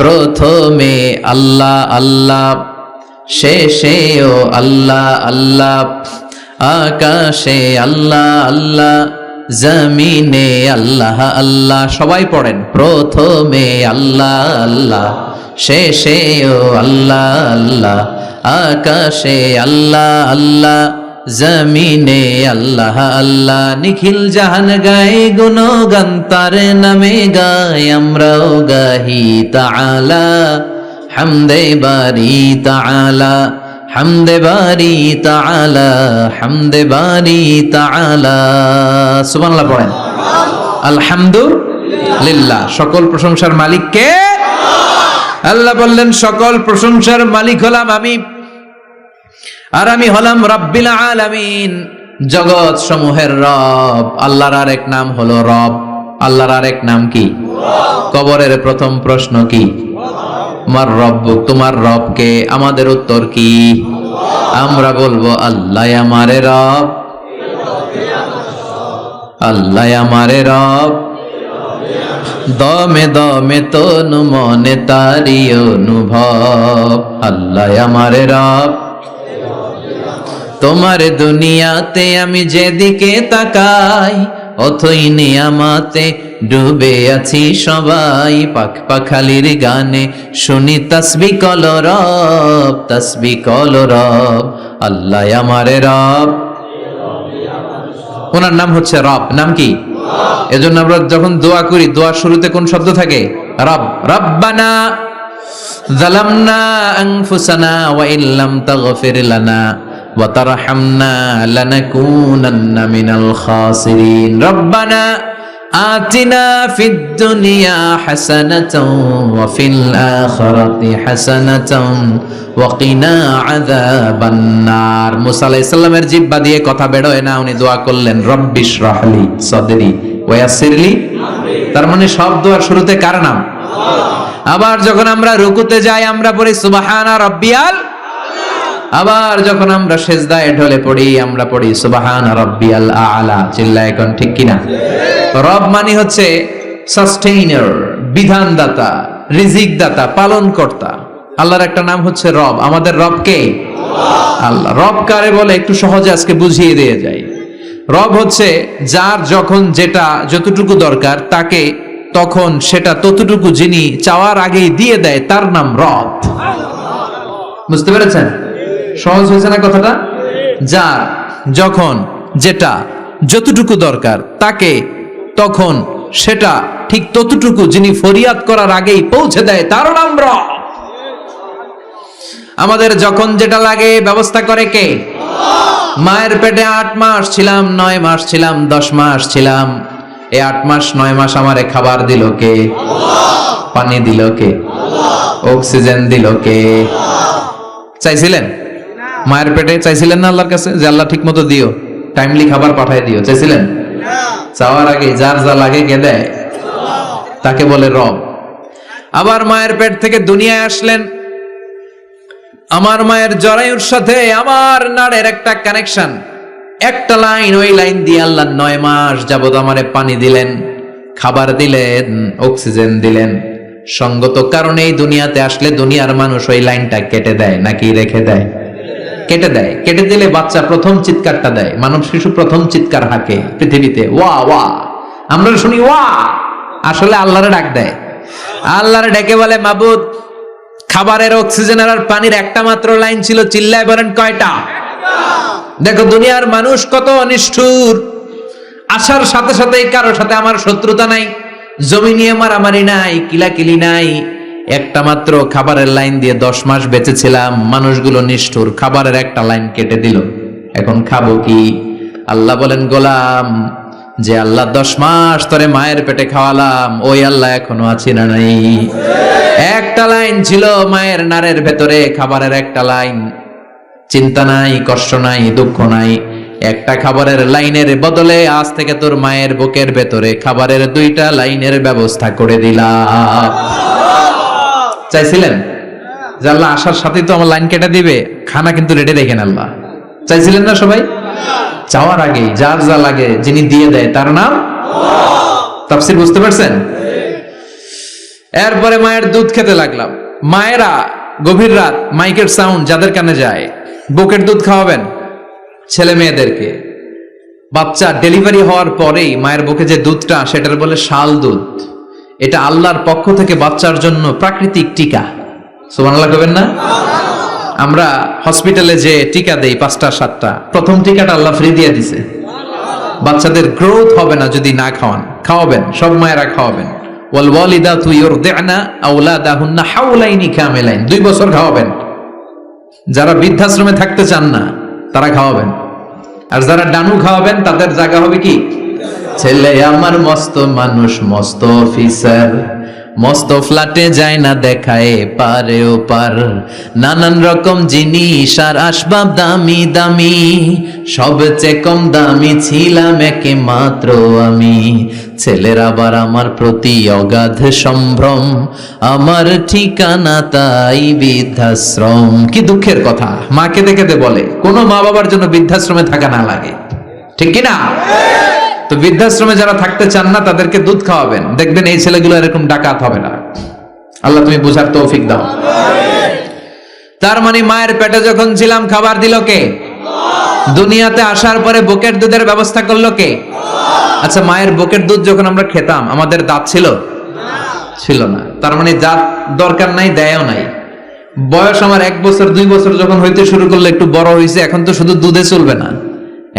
প্রথমে আল্লাহ আল্লাহ, শেষেও আল্লাহ আল্লাহ, আকাশে আল্লাহ আল্লাহ, জমিনে আল্লাহ আল্লাহ। সবাই পড়েন, প্রথমে আল্লাহ আল্লাহ, শেষেও আল্লাহ আল্লাহ, আকাশে আল্লাহ আল্লাহ, জমিনে আল্লাহ আল্লাহ। নিখিল জাহান গায়ে গুণগান তার নামে গায়, আমরাও গাহি তাআলা হামদে বারি তাআলা, হামদে বারি তাআলা, হামদে বারি তাআলা। সুবহানাল্লাহ পড়েন। আলহামদুলিল্লাহ। সকল প্রশংসার মালিক কে? আল্লাহ বললেন সকল প্রশংসার মালিক হলাম আমি, আর আমি হলাম রাব্বিল আলামিন। জগৎ সমূহের রব। আল্লাহর আরেক নাম হলো রব। আল্লাহর আরেক নাম কি? কবরের প্রথম প্রশ্ন কি? আমার রব, তোমার রব কে? আমাদের উত্তর কি? আমরা বলবো আল্লাহ আমারে রব, আল্লাহ আমারে রব, দমে দমে তনু মনে তারি অনুভব। আল্লাহ আমারে রব, তোমার দুনিয়াতে আমি যেদিকে তাকাই অথই নিয়ামাতে ডুবে আছি সবাই। পাখ পাখালির গানে শুনি তাসবিহ কলরব, তাসবিহ কলরব। আল্লাহ আমারে রব, ওনার নাম হচ্ছে রব। নাম কি? এজন্য আমরা যখন দোয়া করি, দোয়ার শুরুতে কোন শব্দ থাকে? রব। রব্বানা যালামনা আনফুসানা ওয়া ইল্লাম তাগফির লানা ওয়া তারহামনা লানাকুনান্না মিনাল খাসিরিন। রব্বানা আতিনা ফিদ দুনিয়া হাসানাতাও ওয়া ফিল আখিরাতি হাসানাতাও ওয়া কিনা আযাবান নার। মুসা আলাইহিস সালামের জিহ্বা দিয়ে কথা বের হয় না, উনি দোয়া করলেন রব্বিশ রাহলি সাদরি ওয়া ইয়াসসিরলি আমরি। তার মানে সব দোয়ার শুরুতে কার নাম? আল্লাহ। আবার যখন আমরা রুকুতে যাই আমরা পড়ি সুবহানা রাব্বিয়াল। আবার যখন আমরা সেজদায় ঢলে পড়ি আমরা পড়ি সুবহানা রাব্বিয়াল আ'লা। চিল্লায় এখন ঠিক কিনা? রব মানে হচ্ছে সাস্টেইনার, বিধানদাতা, রিজিক দাতা, পালন কর্তা। আল্লাহর একটা নাম হচ্ছে রব। আমাদের রব কে? আল্লাহ। রব কারে বলে একটু সহজে আজকে বুঝিয়ে দিয়ে যাই। রব হচ্ছে যার যখন যেটা যতটুকু দরকার তাকে তখন সেটা ততটুকু যিনি চাওয়ার আগেই দিয়ে দেয়, তার নাম রব। বুঝতে পেরেছেন? সহজ হয়েছে না কথাটা? যার যখন যেটা যতটুকু দরকার তাকে তখন সেটা ঠিক ততটুকু যিনি ফরিয়াদ করার আগেই পৌঁছে দেয়, তার নাম রব। আমাদের যখন যেটা লাগে ব্যবস্থা করে কে? মায়ের পেটে 8 মাস ছিলাম, 9 মাস ছিলাম, 10 মাস ছিলাম। এই 8 মাস 9 মাস আমারে খাবার দিল কে? পানি দিল কে? অক্সিজেন দিল কে? চাইছিলেন? মায়ের পেটে চাইছিলেন না আল্লাহর কাছে যে আল্লাহ ঠিক মতো দিও, টাইমলি খাবার পাঠায় দিও? চাইছিলেন? চাওয়ার আগে যার যা লাগে কে দেয়? তাকে বলে রব। আবার মায়ের পেট থেকে দুনিয়ায় আসলেন, আমার মায়ের জরায়ুর সাথে আমার নাড়ের একটা কানেকশন, একটা লাইন, ওই লাইন দিয়ে আল্লাহ 9 মাস যাবত আমারে পানি দিলেন, খাবার দিলেন, অক্সিজেন দিলেন। সঙ্গত কারণে এই দুনিয়াতে আসলে দুনিয়ার মানুষ ওই লাইনটা কেটে দেয় নাকি রেখে দেয়? কেটে দেয়। কেটে দিলে বাচ্চা প্রথম চিৎকারটা দেয়, মানব শিশু প্রথম চিৎকার হাঁকে পৃথিবীতে, ওয়া ওয়া। আমরা শুনি ওয়া, আসলে আল্লাহরে ডাক দেয়। আল্লাহরে ডেকে বলে মাবুদ, খাবারের, অক্সিজেনের আর পানির একটা মাত্র লাইন ছিল, চিল্লায় বলেন কয়টা? দেখো দুনিয়ার মানুষ কত অনিষ্ঠুর। আসার সাথে সাথে কারোর সাথে আমার শত্রুতা নাই, জমি নিয়ে মারামারি নাই, কিলাকিলি নাই। একটা মাত্র খাবারের লাইন দিয়ে 10 মাস বেঁচেছিলাম। মানুষগুলো নিষ্ঠুর, খাবারের একটা লাইন কেটে দিল, এখন খাবো কি? আল্লাহ বলেন গোলাম, যে আল্লাহ 10 মাস ধরে মায়ের পেটে খাওয়ালাম, ওই আল্লাহ এখনো আছি না নাই? একটা লাইন ছিল মায়ের নাড়ের ভেতরে, খাবারের একটা লাইন। চিন্তা নাই, কষ্ট নাই, দুঃখ নাই। একটা খাবারের লাইনের বদলে আজ থেকে তোর মায়ের বুকের ভেতরে খাবারের 2টা লাইনের ব্যবস্থা করে দিলাম। চাইছিলেন যে আল্লাহ আসার সাথেই তো আমার লাইন কেটে দিবে, খানা কিন্তু রেডি রেখেন আল্লাহ? চাইছিলেন না সবাই? চাওয়ার আগে যার যা লাগে যিনি দিয়ে দেয় তার নাম তাফসীর। বুঝতে পারছেন? এরপরে মায়ের দুধ খেতে লাগলাম। মায়েরা গভীর রাত মাইকের সাউন্ড যাদের কানে যায়, বুকের দুধ খাওয়াবেন ছেলে মেয়েদেরকে। বাচ্চা ডেলিভারি হওয়ার পরেই মায়ের বুকে যে দুধটা, সেটার বলে শাল দুধ। এটা আল্লাহর পক্ষ থেকে বাচ্চার জন্য প্রাকৃতিক টিকা। সুবহানাল্লাহ কবেন না? আমরা হসপিটালে যে টিকা দেই 5টা 7টা, প্রথম টিকাটা আল্লাহ ফ্রি দিয়ে দিছে। বাচ্চাদের গ্রোথ হবে না যদি না খাওয়ান। খাওয়াবেন, সব মায়েরা খাওয়াবেন। ওয়াল ওয়ালিদাতু ইউরদি'না আওলাদাহুন্না হাওলাইনি কামিলাইন, 2 বছর খাওয়াবেন। যারা বৃদ্ধাশ্রমে থাকতে চান না তারা খাওয়াবেন, আর যারা ডানু খাওয়াবেন তাদের জায়গা হবে কি? ছেলে আমার মস্ত মানুষ, মস্ত অফিসার, মস্ত ফ্ল্যাটে যায় না দেখায় পারে ও পার, নানান রকম জিনিস আর আসবাব দামি দামি, সবচেয়ে কম দামি ছিলাম একে মাত্র আমি। ছেলের আবার আমার প্রতি অগাধ সম্ভ্রম, আমার ঠিকানা তাই বৃদ্ধাশ্রম। কি দুঃখের কথা, মা কেঁদে কেঁদে বলে কোনো মা বাবার জন্য বৃদ্ধাশ্রমে থাকা না লাগে, ঠিক কিনা? তো বৃদ্ধাশ্রমে যারা থাকতে চান না তাদেরকে দুধ খাওয়াবেন, দেখবেন এই ছেলেগুলো এরকম ডাকাত হবে না। আল্লাহ তুমি বুঝার তৌফিক দাও। তার মানে মায়ের পেটে যখন ছিলাম খাবার দিল কে? দুনিয়াতে আসার পরে বুকের দুধের ব্যবস্থা করলো কে? আচ্ছা, মায়ের বুকের দুধ যখন আমরা খেতাম আমাদের দাঁত ছিল? ছিল না। তার মানে দাঁত দরকার নাই, দেয়ও নাই। বয়স আমার 1 বছর 2 বছর যখন হইতে শুরু করলো, একটু বড় হয়েছে, এখন তো শুধু দুধে চলবে না,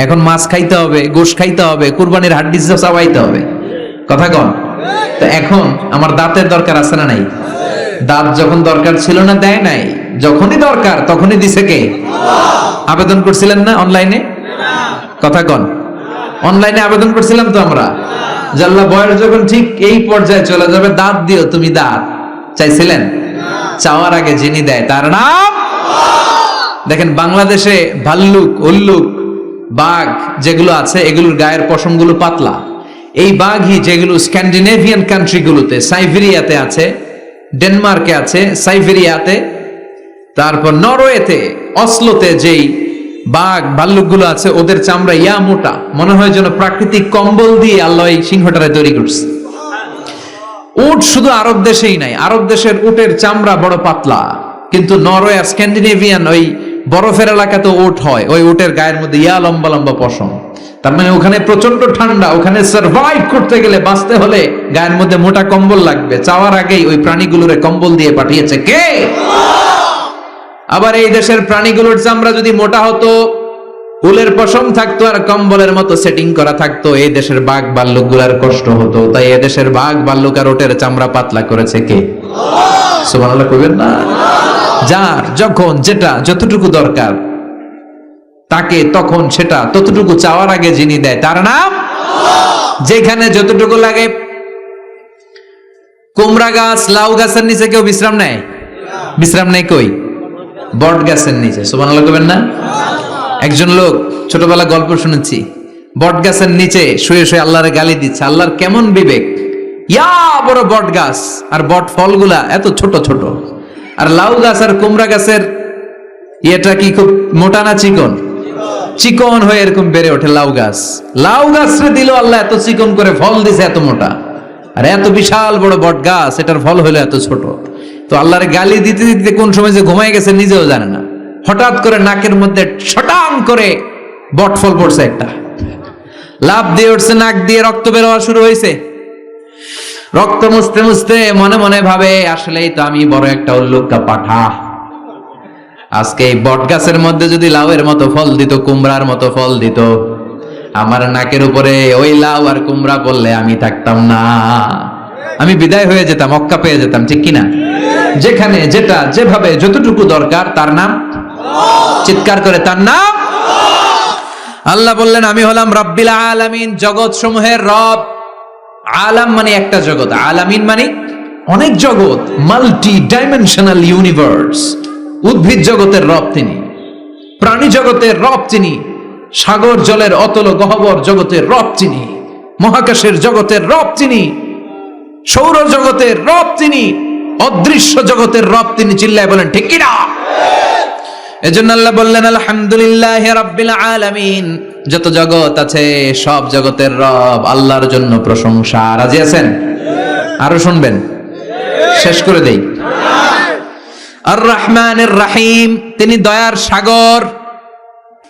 এখন মাছ খাইতে হবে, গোশ খাইতে হবে, কুরবানির হাড্ডি চাবাইতে হবে, কথা কন। তো এখন আমার দাঁতের দরকার আছে না নাই? দাঁত যখন দরকার ছিল না দেয় নাই, যখনই দরকার তখনই দিছে কে? আবেদন করছিলেন না অনলাইনে? কথা কন। অনলাইনে আবেদন করছিলাম তো আমরা, জাল্লা বয়স যখন ঠিক এই পর্যায়ে চলে যাবে দাঁত দিও তুমি, দাঁত চাইছিলেন? চাওয়ার আগে যিনি দেয় তার নাম। দেখেন বাংলাদেশে ভাল্লুক, উল্লুক, বাঘ যেগুলো আছে এগুলোর গায়ের পশমগুলো পাতলা। এই বাঘই যেগুলো স্ক্যান্ডিনেভিয়ান কান্ট্রিগুলোতে, সাইবেরিয়াতে আছে, ডেনমার্কে আছে, সাইবেরিয়াতে, তারপর নরওয়েতে, অসলোতে যেই বাঘ ভাল্লুকগুলো আছে ওদের চামড়া ইয়া মোটা, মনে হয় যেন প্রাকৃতিক কম্বল দিয়ে আল্লাহ এই সিংহটারে তৈরি করছে। উট শুধু আরব দেশেই নাই, আরব দেশের উটের চামড়া বড় পাতলা, কিন্তু নরওয়ে আর স্ক্যান্ডিনেভিয়ান ওই বরফের এলাকাতে উট হয়, ওই উটের গায়ের মধ্যে ইয়া লম্বা লম্বা পশম। তার মানে ওখানে প্রচন্ড ঠান্ডা, ওখানে সার্ভাইভ করতে গেলে, বাঁচতে হলে গায়ের মধ্যে মোটা কম্বল লাগবে। চাওয়ার আগেই ওই প্রাণীগুলোরে কম্বল দিয়ে পাঠিয়েছে কে? আবার এই দেশের প্রাণীগুলোর চামড়া যদি মোটা হতো, উলের পশম থাকতো আর কম্বলের মতো সেটিং করা থাকতো, এই দেশের বাঘ ভাল্লুকগুলার কষ্ট হতো। তাই এই দেশের বাঘ ভাল্লুক আর ওটের চামড়া পাতলা করেছে কে? সুবহানাল্লাহ কইবেন না? যার যখন যেটা যতটুকু দরকার তাকে তখন সেটা ততটুকু চাওয়ার আগে যিনি দেয় তার নাম। যেখানে যতটুকু লাগে। কুমড়া গাছ, লাউ গাছের নিচে কেউ বিশ্রাম নেয়? বিশ্রাম নেই কই? বট গাছের নিচে। সুবহানাল্লাহ কইবেন না? একজন লোক ছোটবেলা গল্প শুনেছি, বট গাছের নিচে শুয়ে শুয়ে আল্লাহরে গালি দিচ্ছে। আল্লাহর কেমন বিবেক, ইয়া বড় বট গাছ আর বট ফলগুলা এত ছোট ছোট, আর লাউ গাছ আর কুমড়া গাছের এটা কি খুব মোটা না চিকন? চিকন হয়ে এরকম বেড়ে ওঠে লাউ গাছ। লাউ গাছরে দিল আল্লাহ এত চিকন করে, ফল দিছে এত মোটা। আর এত বিশাল বড় বট গাছ, এটার ফল হলো এত ছোট। তো আল্লাহর গালি দিতে দিতে কোন সময় যে ঘুমাই গেছে নিজেও জানে না। হঠাৎ করে নাকের মধ্যে ছটাং করে বট ফল পড়ছে একটা, লাভ দিয়ে উঠছে, নাক দিয়ে রক্ত বের হওয়া শুরু হয়েছে। রক্ত মুছতে মুছতে মনে মনে ভাবে, আসলেই তো আমি বড় একটা উল্লুকা পাঠা। আজকে এই বট গাছের মধ্যে যদি লাউয়ের মতো ফল দিত, কুমড়ার মতো ফল দিত, আমার নাকের উপরে ওই লাউ আর কুমড়া বললে আমি থাকতাম না, আমি বিদায় হয়ে যেতাম, মক্কা পেয়ে যেতাম, ঠিক কিনা? যেখানে যেটা যেভাবে যতটুকু দরকার তার নাম। চিৎকার করে তার নাম। আল্লাহ বললেন আমি হলাম রব্বিল আলামিন, জগৎ সমূহের রব। আলাম মানে একটা জগৎ, আলামিন মানে অনেক জগৎ, মাল্টি ডাইমেনশনাল ইউনিভার্স। উদ্ভিদ জগতের রব তিনি, প্রাণী জগতের রব তিনি, সাগর জলের অতল গহ্বর জগতের রব তিনি, মহাকাশের জগতের রব তিনি, সৌর জগতের রব তিনি, অদৃশ্য জগতের রব তিনি। চিল্লায় বলেন ঠিক কিনা? এজন্য আল্লাহ বললেন আলহামদুলিল্লাহি রাব্বিল আলামিন, যত জগৎ আছে সব জগতের রব আল্লাহর জন্য প্রশংসা। রাজি আছেন? আরো শুনবেন? শেষ করে দেই। আর রহমানির রহিম, তিনি দয়ার সাগর,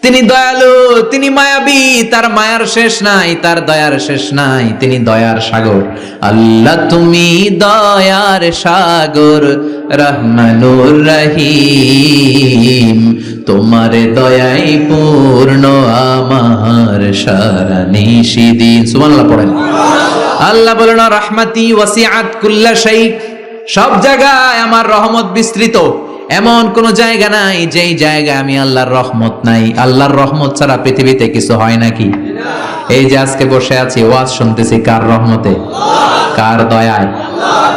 তিনি দয়ালু, তিনি মায়াবী, তার মায়ার শেষ নাই, তার দয়ার শেষ নাই, তিনি দয়ার সাগর। আল্লাহ তুমি দয়ার সাগর, রহমানুর রহিম, তোমার দয়াই পূর্ণ আমার সারা নিশিদিন। সুবহানাল্লাহ পড়েন। আল্লাহ বলেন রাহমাতি ওয়াসিআত কুল্লা শাই, সব জায়গায় আমার রহমত বিস্তৃত। এমন কোন জায়গা নাই যেই জায়গায় আমি আল্লাহর রহমত নাই। আল্লাহর রহমত ছাড়া পৃথিবীতে কিছু হয় নাকি? এই যে আজকে বসে আছি ওয়াজ শুনতেছি কার রহমতে, কার দয়ায়?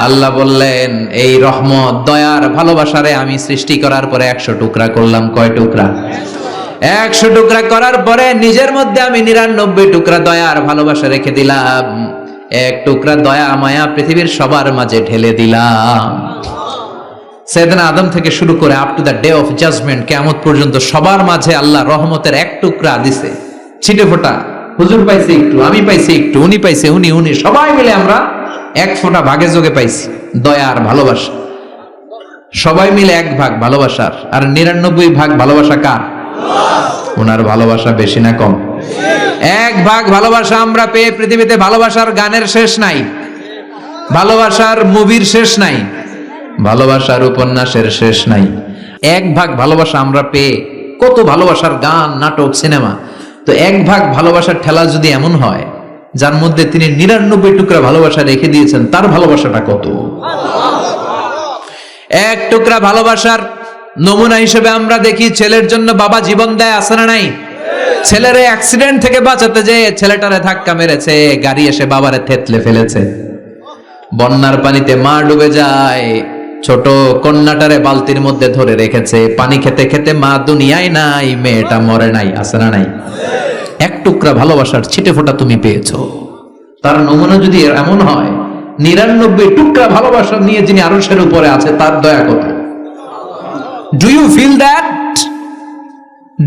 আল্লাহ বললেন এই রহমত দয়ার ভালোবাসারে আমি সৃষ্টি করার পরে 100 টুকরা করলাম। কয় টুকরা? 100 টুকরা করার পরে নিজের মধ্যে আমি 99 টুকরা দয়ার ভালোবাসা রেখে দিলাম। 1 টুকরা দয়া মায়া পৃথিবীর সবার মাঝে ঢেলে দিলাম। সাইয়েদনা আদম থেকে শুরু করে up to the day of judgement, কিয়ামত পর্যন্ত সবার মাঝে আল্লাহ রহমতের 1 টুকরা দিছে, ছিটে ফোঁটা। হুজুর পাইছে একটু, আমি পাইছি একটু, উনি পাইছে, উনি সবাই মিলে আমরা 1 ফোঁটা ভাগে যোগে পাইছি দয়ার ভালোবাসা। সবাই মিলে 1 ভাগ ভালোবাসার, আর 99 ভাগ ভালোবাসা কার? ওনার ভালোবাসা বেশি না কম? 1 ভাগ ভালোবাসা আমরা পেয়ে পৃথিবীতে ভালোবাসার গানের শেষ নাই, ভালোবাসার মুভির শেষ নাই, ভালোবাসার উপন্যাসের শেষ নাই। 1 ভাগ ভালোবাসা আমরা পেয়ে কত ভালোবাসার গান, নাটক, সিনেমা। তো 1 ভাগ ভালোবাসার ঠেলা যদি এমন হয় যার মধ্যে তিনি 99 টুকরা ভালোবাসা রেখে দিয়েছেন, তার ভালোবাসাটা কত? 1 টুকরা ভালোবাসার নমুনা হিসেবে আমরা দেখি ছেলের জন্য বাবা জীবন দেয়, আছে না নাই? ছেলের অ্যাক্সিডেন্ট থেকে বাঁচাতে যে ছেলেটারে ধাক্কা মেরেছে, গাড়ি এসে বাবারে থেতলে ফেলেছে। বন্যার পানিতে মা ডুবে যায়, ছোট কন্যাটারে বালতির মধ্যে ধরে রেখেছে, পানি খেতে খেতে মা দুনিয়ায় নাই, মেয়েটা মরে নাই, আছে না নাই? 1 টুকরা ভালোবাসার ছিটে ফোঁটা তুমি পেয়েছো। তার নমুনা যদি এমন হয়, 99 টুকরা ভালোবাসা নিয়ে যিনি আরশের উপরে আছে, তার দয়া কত? Do you feel that?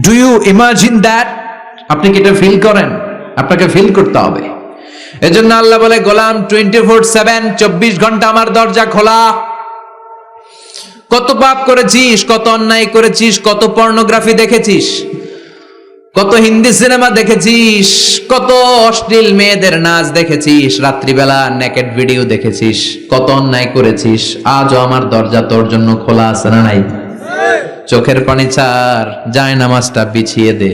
Do you imagine that? আপনি কি এটা ফিল করেন? আপনাকে ফিল করতে হবে। এজন্য আল্লাহ বলে গোলাম 24/7, 24 ঘন্টা আমার দরজা খোলা। কত পাপ করেছিস, কত অন্যায় করেছিস, কত পর্নোগ্রাফি দেখেছিস, কত হিন্দি সিনেমা দেখেছিস, কত অশ্লীল মেয়েদের নাচ দেখেছিস, রাত্রিবেলা নেকেড ভিডিও দেখেছিস, কত অন্যায় করেছিস, আজও আমার দরজা তোর জন্য খোলা আছে না নাই? চোখের পানি ছাড়, যায় নামাজটা বিছিয়ে দে,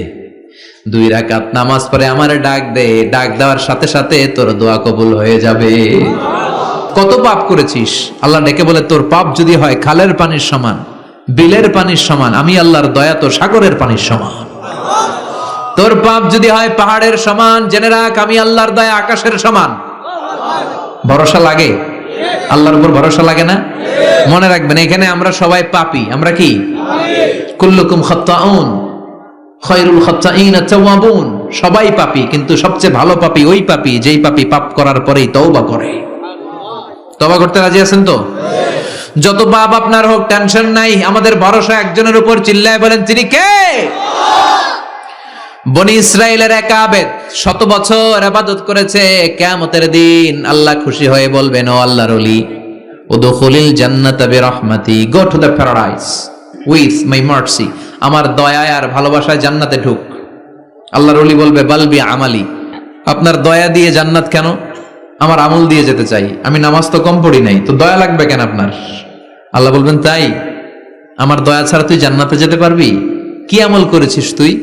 2 রাকাত নামাজ পড়ে আমারে ডাক দে, ডাক দেওয়ার সাথে সাথে তোর দোয়া কবুল হয়ে যাবে। কত পাপ করেছিস, আল্লাহ ডেকে বলে তোর পাপ যদি হয় খালের পানির সমান, বিলের পানির সমান, আমি আল্লাহর দয়া তো সাগরের পানির সমান। তোর পাপ যদি হয় পাহাড়ের সমান, জেনে রাখ আমি আল্লাহর দয়া আকাশের সমান। ভরসা লাগে? আল্লাহর উপর ভরসা লাগে না? মনে রাখবেন এখানে আমরা সবাই পাপী। আমরা কি? কুল্লুকুম খাত্তাউন খায়রুল খাত্তাইন আত-তাওয়াবুন। সবাই পাপী, কিন্তু সবচেয়ে ভালো পাপী ওই পাপী যেই পাপী পাপ করার পরেই তওবা করে। তওবা করতে রাজি আছেন তো? যত পাপ আপনার হোক টেনশন নাই, আমাদের ভরসা একজনের উপর। চিল্লায় বলেন তিনি কে? বনি ইসরাইলের এক আবেদ 100 বছর ইবাদত করেছে। কিয়ামতের দিন আল্লাহ খুশি হয়ে বলবেন, ও আল্লাহর ওলি, উদখুলিল জান্নাতা বিরহমাতি, go to the paradise with my mercy. আমার দয়ায় আর ভালোবাসায় জান্নাতে ঢুক। আল্লাহর ওলি বলবে, বালবি আমালি, আপনার দয়া দিয়ে জান্নাত কেন? আমার আমল দিয়ে যেতে চাই, আমি নামাজ তো কম পড়ি নাই, তো দয়া লাগবে কেন আপনার? আল্লাহ বলবেন, তাই? আমার দয়া ছাড়া তুই জান্নাতে যেতে পারবি? কি আমল করেছিস তুই?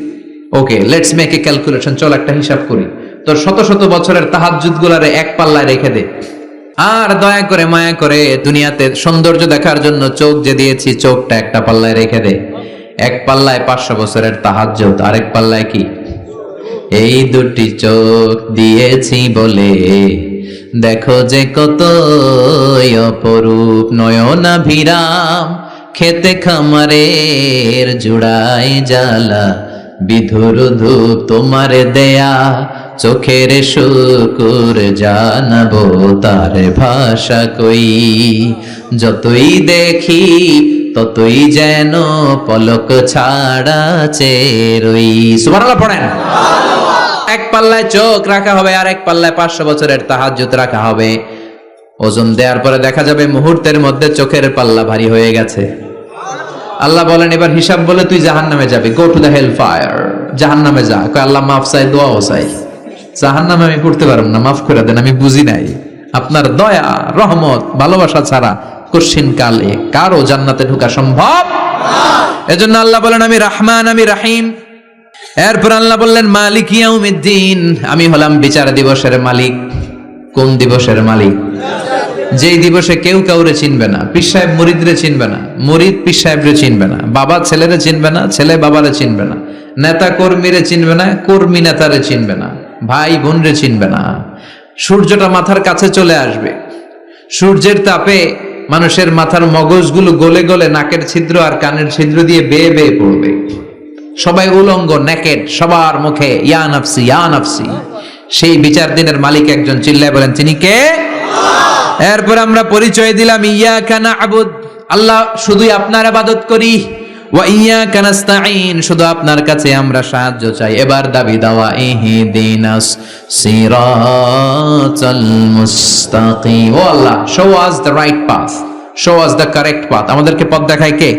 ওকে, লেটস মেক এ ক্যালকুলেশন, চল একটা হিসাব করি। তোর শত শত বছরের তাহাজ্জুদ গুলারে 1 পাল্লায় রেখে দে, আর দয়া করে মায়া করে দুনিয়াতে সৌন্দর্য দেখার জন্য চোখ যে দিয়েছি, চোখটা একটা পাল্লায় রেখে দে। 1 পাল্লায় 500 বছরের তাহাজ্জুদ, আরেক পাল্লায় কি? এই 2টি চোখ দিয়েছি বলে দেখো যে কত অপরূপ, নয়নাভিরাম খেতে খামারের জুড়াই জ্বালা, বিধুর ধূপ তোমার দেয়া, চোখের শুকুর জানাবো তার ভাষা কই, যতই দেখি ততই যেন পলক ছাড়া চেরই। সুবহানাল্লাহ পড়েন। 1 পাল্লায় চোখ রাখা হবে, আর 1 পাল্লায় 500 বছরের তাহাজ্জুদ রাখা হবে। ওজন দেওয়ার পরে দেখা যাবে মুহূর্তের মধ্যে চোখের পাল্লা ভারী হয়ে গেছে। আল্লাহ বলেন, এবার হিসাব বলে তুই জাহান্নামে যাবি, go to the hell fire, জাহান্নামে যা। কয় আল্লাহ মাফ চাই, দোয়াও চাই, জাহান্নামে আমি পড়তে পারবো না, মাফ করে দেন, আমি বুঝি নাই। আপনার দয়া, রহমত, ভালোবাসা ছাড়া কঠিন কালে কারো জান্নাতে ঢোকা সম্ভব? এজন্য আল্লাহ বলেন, আমি রহমান, আমি রহিম। এরপর আল্লাহ বললেন, মালিক ইয়াউমিদ্দিন, আমি হলাম বিচার দিবসের মালিক। কোন দিবসের মালিক? যেই দিবসে কেউ কাউরে চিনবে না, পীর সাহেব মুরিদরে চিনবে না, মুরিদ পীর সাহেবরে চিনবে না, বাবা ছেলেরে চিনবে না, ছেলে বাবারে চিনবে না, নেতা কর্মীরে চিনবে না, কর্মী নেতারে চিনবে না, ভাই বোন রে চিনবে না। সূর্যটা মাথার কাছে চলে আসবে, সূর্যের তাপে মানুষের মাথার মগজগুলো গলে গলে নাকের ছিদ্র আর কানের ছিদ্র দিয়ে বেয়ে বেয়ে পড়বে। সবাই উলঙ্গ, নেকেড, সবার মুখে ইয়া নাফসি ইয়া নাফসি। সেই বিচার দিনের মালিক একজন, চিল্লায় বলেন তিনি কে? এরপর আমরা পরিচয় দিলাম ইয়াকা না'বুদ, আল্লাহ শুধুই আপনার ইবাদত করি, ওয়া ইয়াকা নাস্তাঈন, শুধু আপনার কাছে আমরা সাহায্য চাই। এবার দাবি দাওয়া ইহদিনাস সিরাতাল মুস্তাকিম, O Allah show us the right path, show us the correct path, আমাদেরকে পথ দেখায় কে?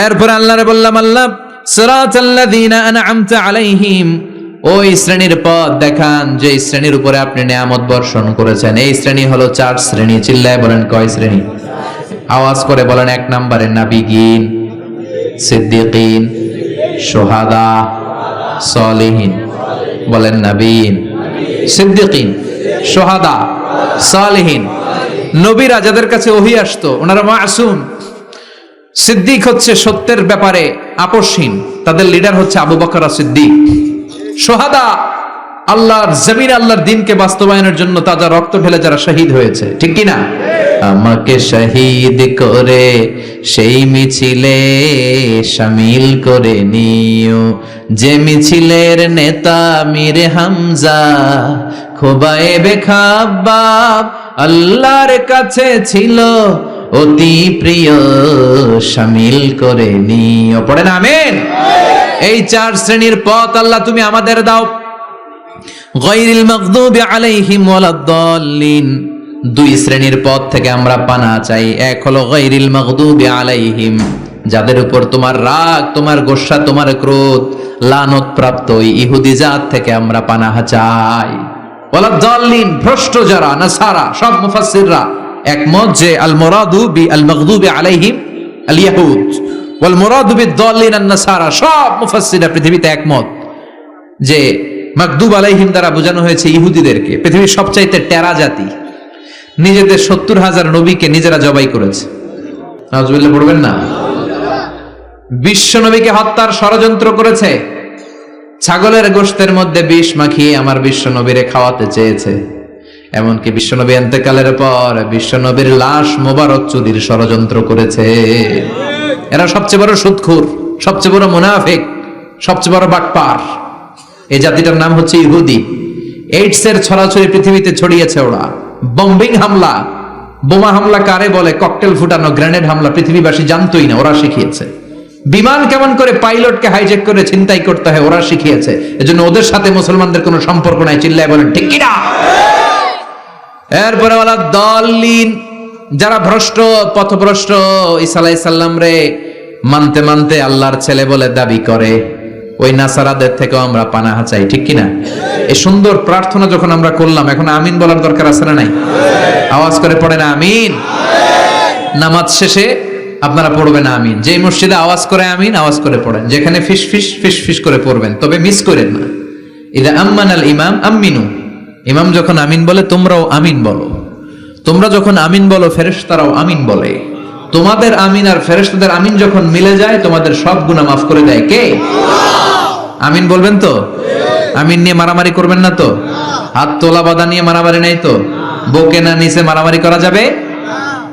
এরপর আল্লাহরে বললাম আল্লাহ সিরাতাল্লাযীনা আন'আমতা আলাইহিম, ওই শ্রেণীর পথ দেখান যে শ্রেণীর উপরে আপনি নিয়ামত বর্ষণ করেছেন। এই শ্রেণী হলো 4 শ্রেণী, চিল্লায় বলেন কয় শ্রেণী? আওয়াজ করে বলেন। 1 নম্বরে নাবিয়িন, সিদ্দিকিন, শুহাদা, সালিহিন। বলেন নাবিয়িন, সিদ্দিকিন, শুহাদা, সালিহিন। নবীরা যাদের কাছে ওহী আসতো ওনারা মাসুম। সিদ্দিক হচ্ছে সত্যের ব্যাপারে আপোষহীন, তাদের লিডার হচ্ছে আবু বকর সিদ্দিক। শুহাদা আল্লাহর জমিনে আল্লাহর দ্বীনকে বাস্তবায়নের জন্য তাজা রক্ত ঢেলে যারা শহীদ হয়েছে, ঠিক কি না? আমাকে শহীদ করে সেই মিছিলে শামিল করে নিও, যে মিছিলের নেতা মীর হামজা খোবায়েবে খাব্বাব আল্লাহর কাছে ছিল অতি প্রিয়, শামিল করে নিও। পড়েন আমিন। এই 4 শ্রেণীর পথ আল্লাহ তুমি আমাদের দাও। গায়রিল মাগদুবি আলাইহিম ওয়ালাদ-দাল্লিন, 2 শ্রেণীর পথ থেকে আমরা পানা চাই। এক হলো গায়রিল মাগদুবি আলাইহিম, যাদের উপর তোমার রাগ, তোমার গোসা, তোমার ক্রোধ, লানত প্রাপ্ত ওই ইহুদি জাত থেকে আমরা পানাহ চাই। ওয়ালাদ-দাল্লিন, ভ্রষ্ট যারা নাসারা, সব মুফাসসিররা একমত যে আল মুরাদু বি আল মাগদুবি আলাইহিম আল ইয়াহুদ ওয়াল মুরাদু বিদ-দাল্লিন আন-নাসারা। সব মুফাসসিররা পৃথিবীতে একমত যে মাগদুব আলাইহিম দ্বারা বোঝানো হয়েছে ইহুদিদেরকে। পৃথিবীর সবচাইতে টেরা জাতি, নিজেদের 70,000 নবীকে নিজেরা জবাই করেছে। নাউজুবিল্লাহ পড়বেন না? বিশ্ব নবীকে হত্যার ষড়যন্ত্র করেছে, ছাগলের গোশতের মধ্যে বিষ মাখিয়ে আমার বিশ্ব নবীরে খাওয়াতে চেয়েছে। এমনকি বিশ্বনবী ইন্তেকালের পর বিশ্বনবীর লাশ মোবারক চুরির ষড়যন্ত্র করেছে। এরা সবচেয়ে বড় সুদখোর, সবচেয়ে বড় মুনাফিক, সবচেয়ে বড় বাটপার। এই জাতিটার নাম হচ্ছে ইহুদি। এইডসের ছড়াছড়ি পৃথিবীতে ছড়িয়েছে ওরা। বম্বিং হামলা, বোমা হামলা কারে বলে, ককটেল ফুটানো, গ্রেনেড হামলা পৃথিবীবাসী জানতোই না, ওরা শিখিয়েছে। বিমান কেমন করে পাইলটকে হাইজ্যাক করে ছিনতাই করতে হয় ওরা শিখিয়েছে। এজন্য ওদের সাথে মুসলমানদের কোনো সম্পর্ক নাই, চিল্লায় বলেন ঠিক কি না? এরপরে ওয়ালাদ-দাল্লিন, যারা ভ্রষ্ট, পথভ্রষ্ট, ঈসা আলাইহিস সালাম রে মানতে মানতে আল্লাহর ছেলে বলে দাবি করে, ওই নাসারাদের থেকেও আমরা পানাহ চাই, ঠিক কি না? এই সুন্দর প্রার্থনা যখন আমরা করলাম, এখন আমিন বলার দরকার আছে না নাই? আওয়াজ করে পড়েন আমিন। নামাজ শেষে আপনারা পড়বেন আমিন। যে মসজিদে আওয়াজ করে আমিন, আওয়াজ করে পড়েন। যেখানে ফিস ফিস ফিস ফিস করে পড়বেন, তবে মিস করেন না। ইদা আম্মানাল ইমাম আমিনু, ইমাম যখন আমিন বলে তোমরাও আমিন বলো। তোমরা যখন আমিন বলো ফেরেশতারাও আমিন বলে। তোমাদের আমিন আর ফেরেশতাদের আমিন যখন মিলে যায় তোমাদের সব গুনাহ মাফ করে দেয় কে? আমিন বলবেন তো? আমিন নিয়ে মারামারি করবেন না তো? হাত তোলা বাঁধা নিয়ে মারামারি নাই তো? বুকে না নিচে মারামারি করা যাবে?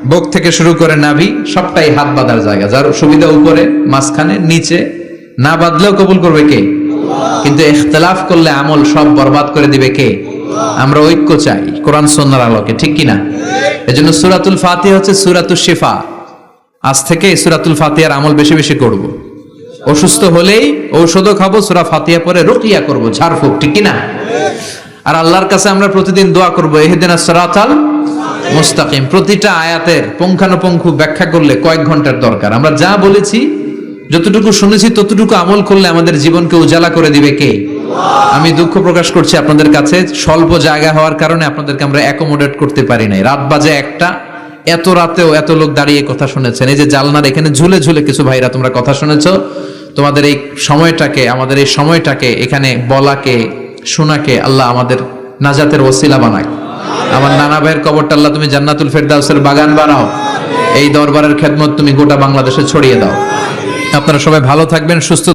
বুক থেকে শুরু করে নাভি সবটাই হাত বাঁধার জায়গা। যার সুবিধা উপরে, মাঝখানে, নিচে, না বাঁধলেও কবুল করবে কে? কিন্তু ইখতিলাফ করলে আমল সব বরবাদ করে দিবে কে? আমরা ঐক্য চাই কোরআন সুন্নাহর আলোকে, ঠিক কি না? এজন্য সূরাতুল ফাতিহা হচ্ছে সূরাতুশ শিফা। আজ থেকে সূরাতুল ফাতিহার আমল বেশি বেশি করব। অসুস্থ হলেই ঔষধও খাবো, সূরা ফাতিহা পড়ে রুকিয়া করব, ঝাড়ফুঁক, ঠিক কি না? আর আল্লাহর কাছে আমরা প্রতিদিন দোয়া করব ইহদিনাস সিরাতাল মুস্তাকিম। প্রতিটা আয়াতের পুঙ্খানুপুঙ্খ ব্যাখ্যা করলে কয়েক ঘন্টার দরকার। আমরা যা বলেছি, যতটুকু শুনেছি ততটুকু আমল করলে আমাদের জীবনকে উজালা করে দিবে কে? আমি দুঃখ প্রকাশ করছি আপনাদের কাছে, স্বল্প জায়গা হওয়ার কারণে আপনাদেরকে আমরা অ্যাকোমোডেট করতে পারি নাই। রাত বাজে 1টা, এত রাতেও এত লোক দাঁড়িয়ে কথা শুনেছেন। এই যে জালনার এখানে ঝুলে ঝুলে কিছু ভাইরা তোমরা কথা শুনেছো। তোমাদের এই সময়টাকে, আমাদের এই সময়টাকে এখানে বলাকে, শোনাকে আল্লাহ আমাদের নাজাতের ওসিলা বানাক। আমার নানা ভাইয়ের কবরটা আল্লাহ তুমি জান্নাতুল ফেরদাউসের বাগান বানাও। এই দরবারের খেদমত তুমি গোটা বাংলাদেশে ছড়িয়ে দাও। আপনারা সবাই ভালো থাকবেন, সুস্থ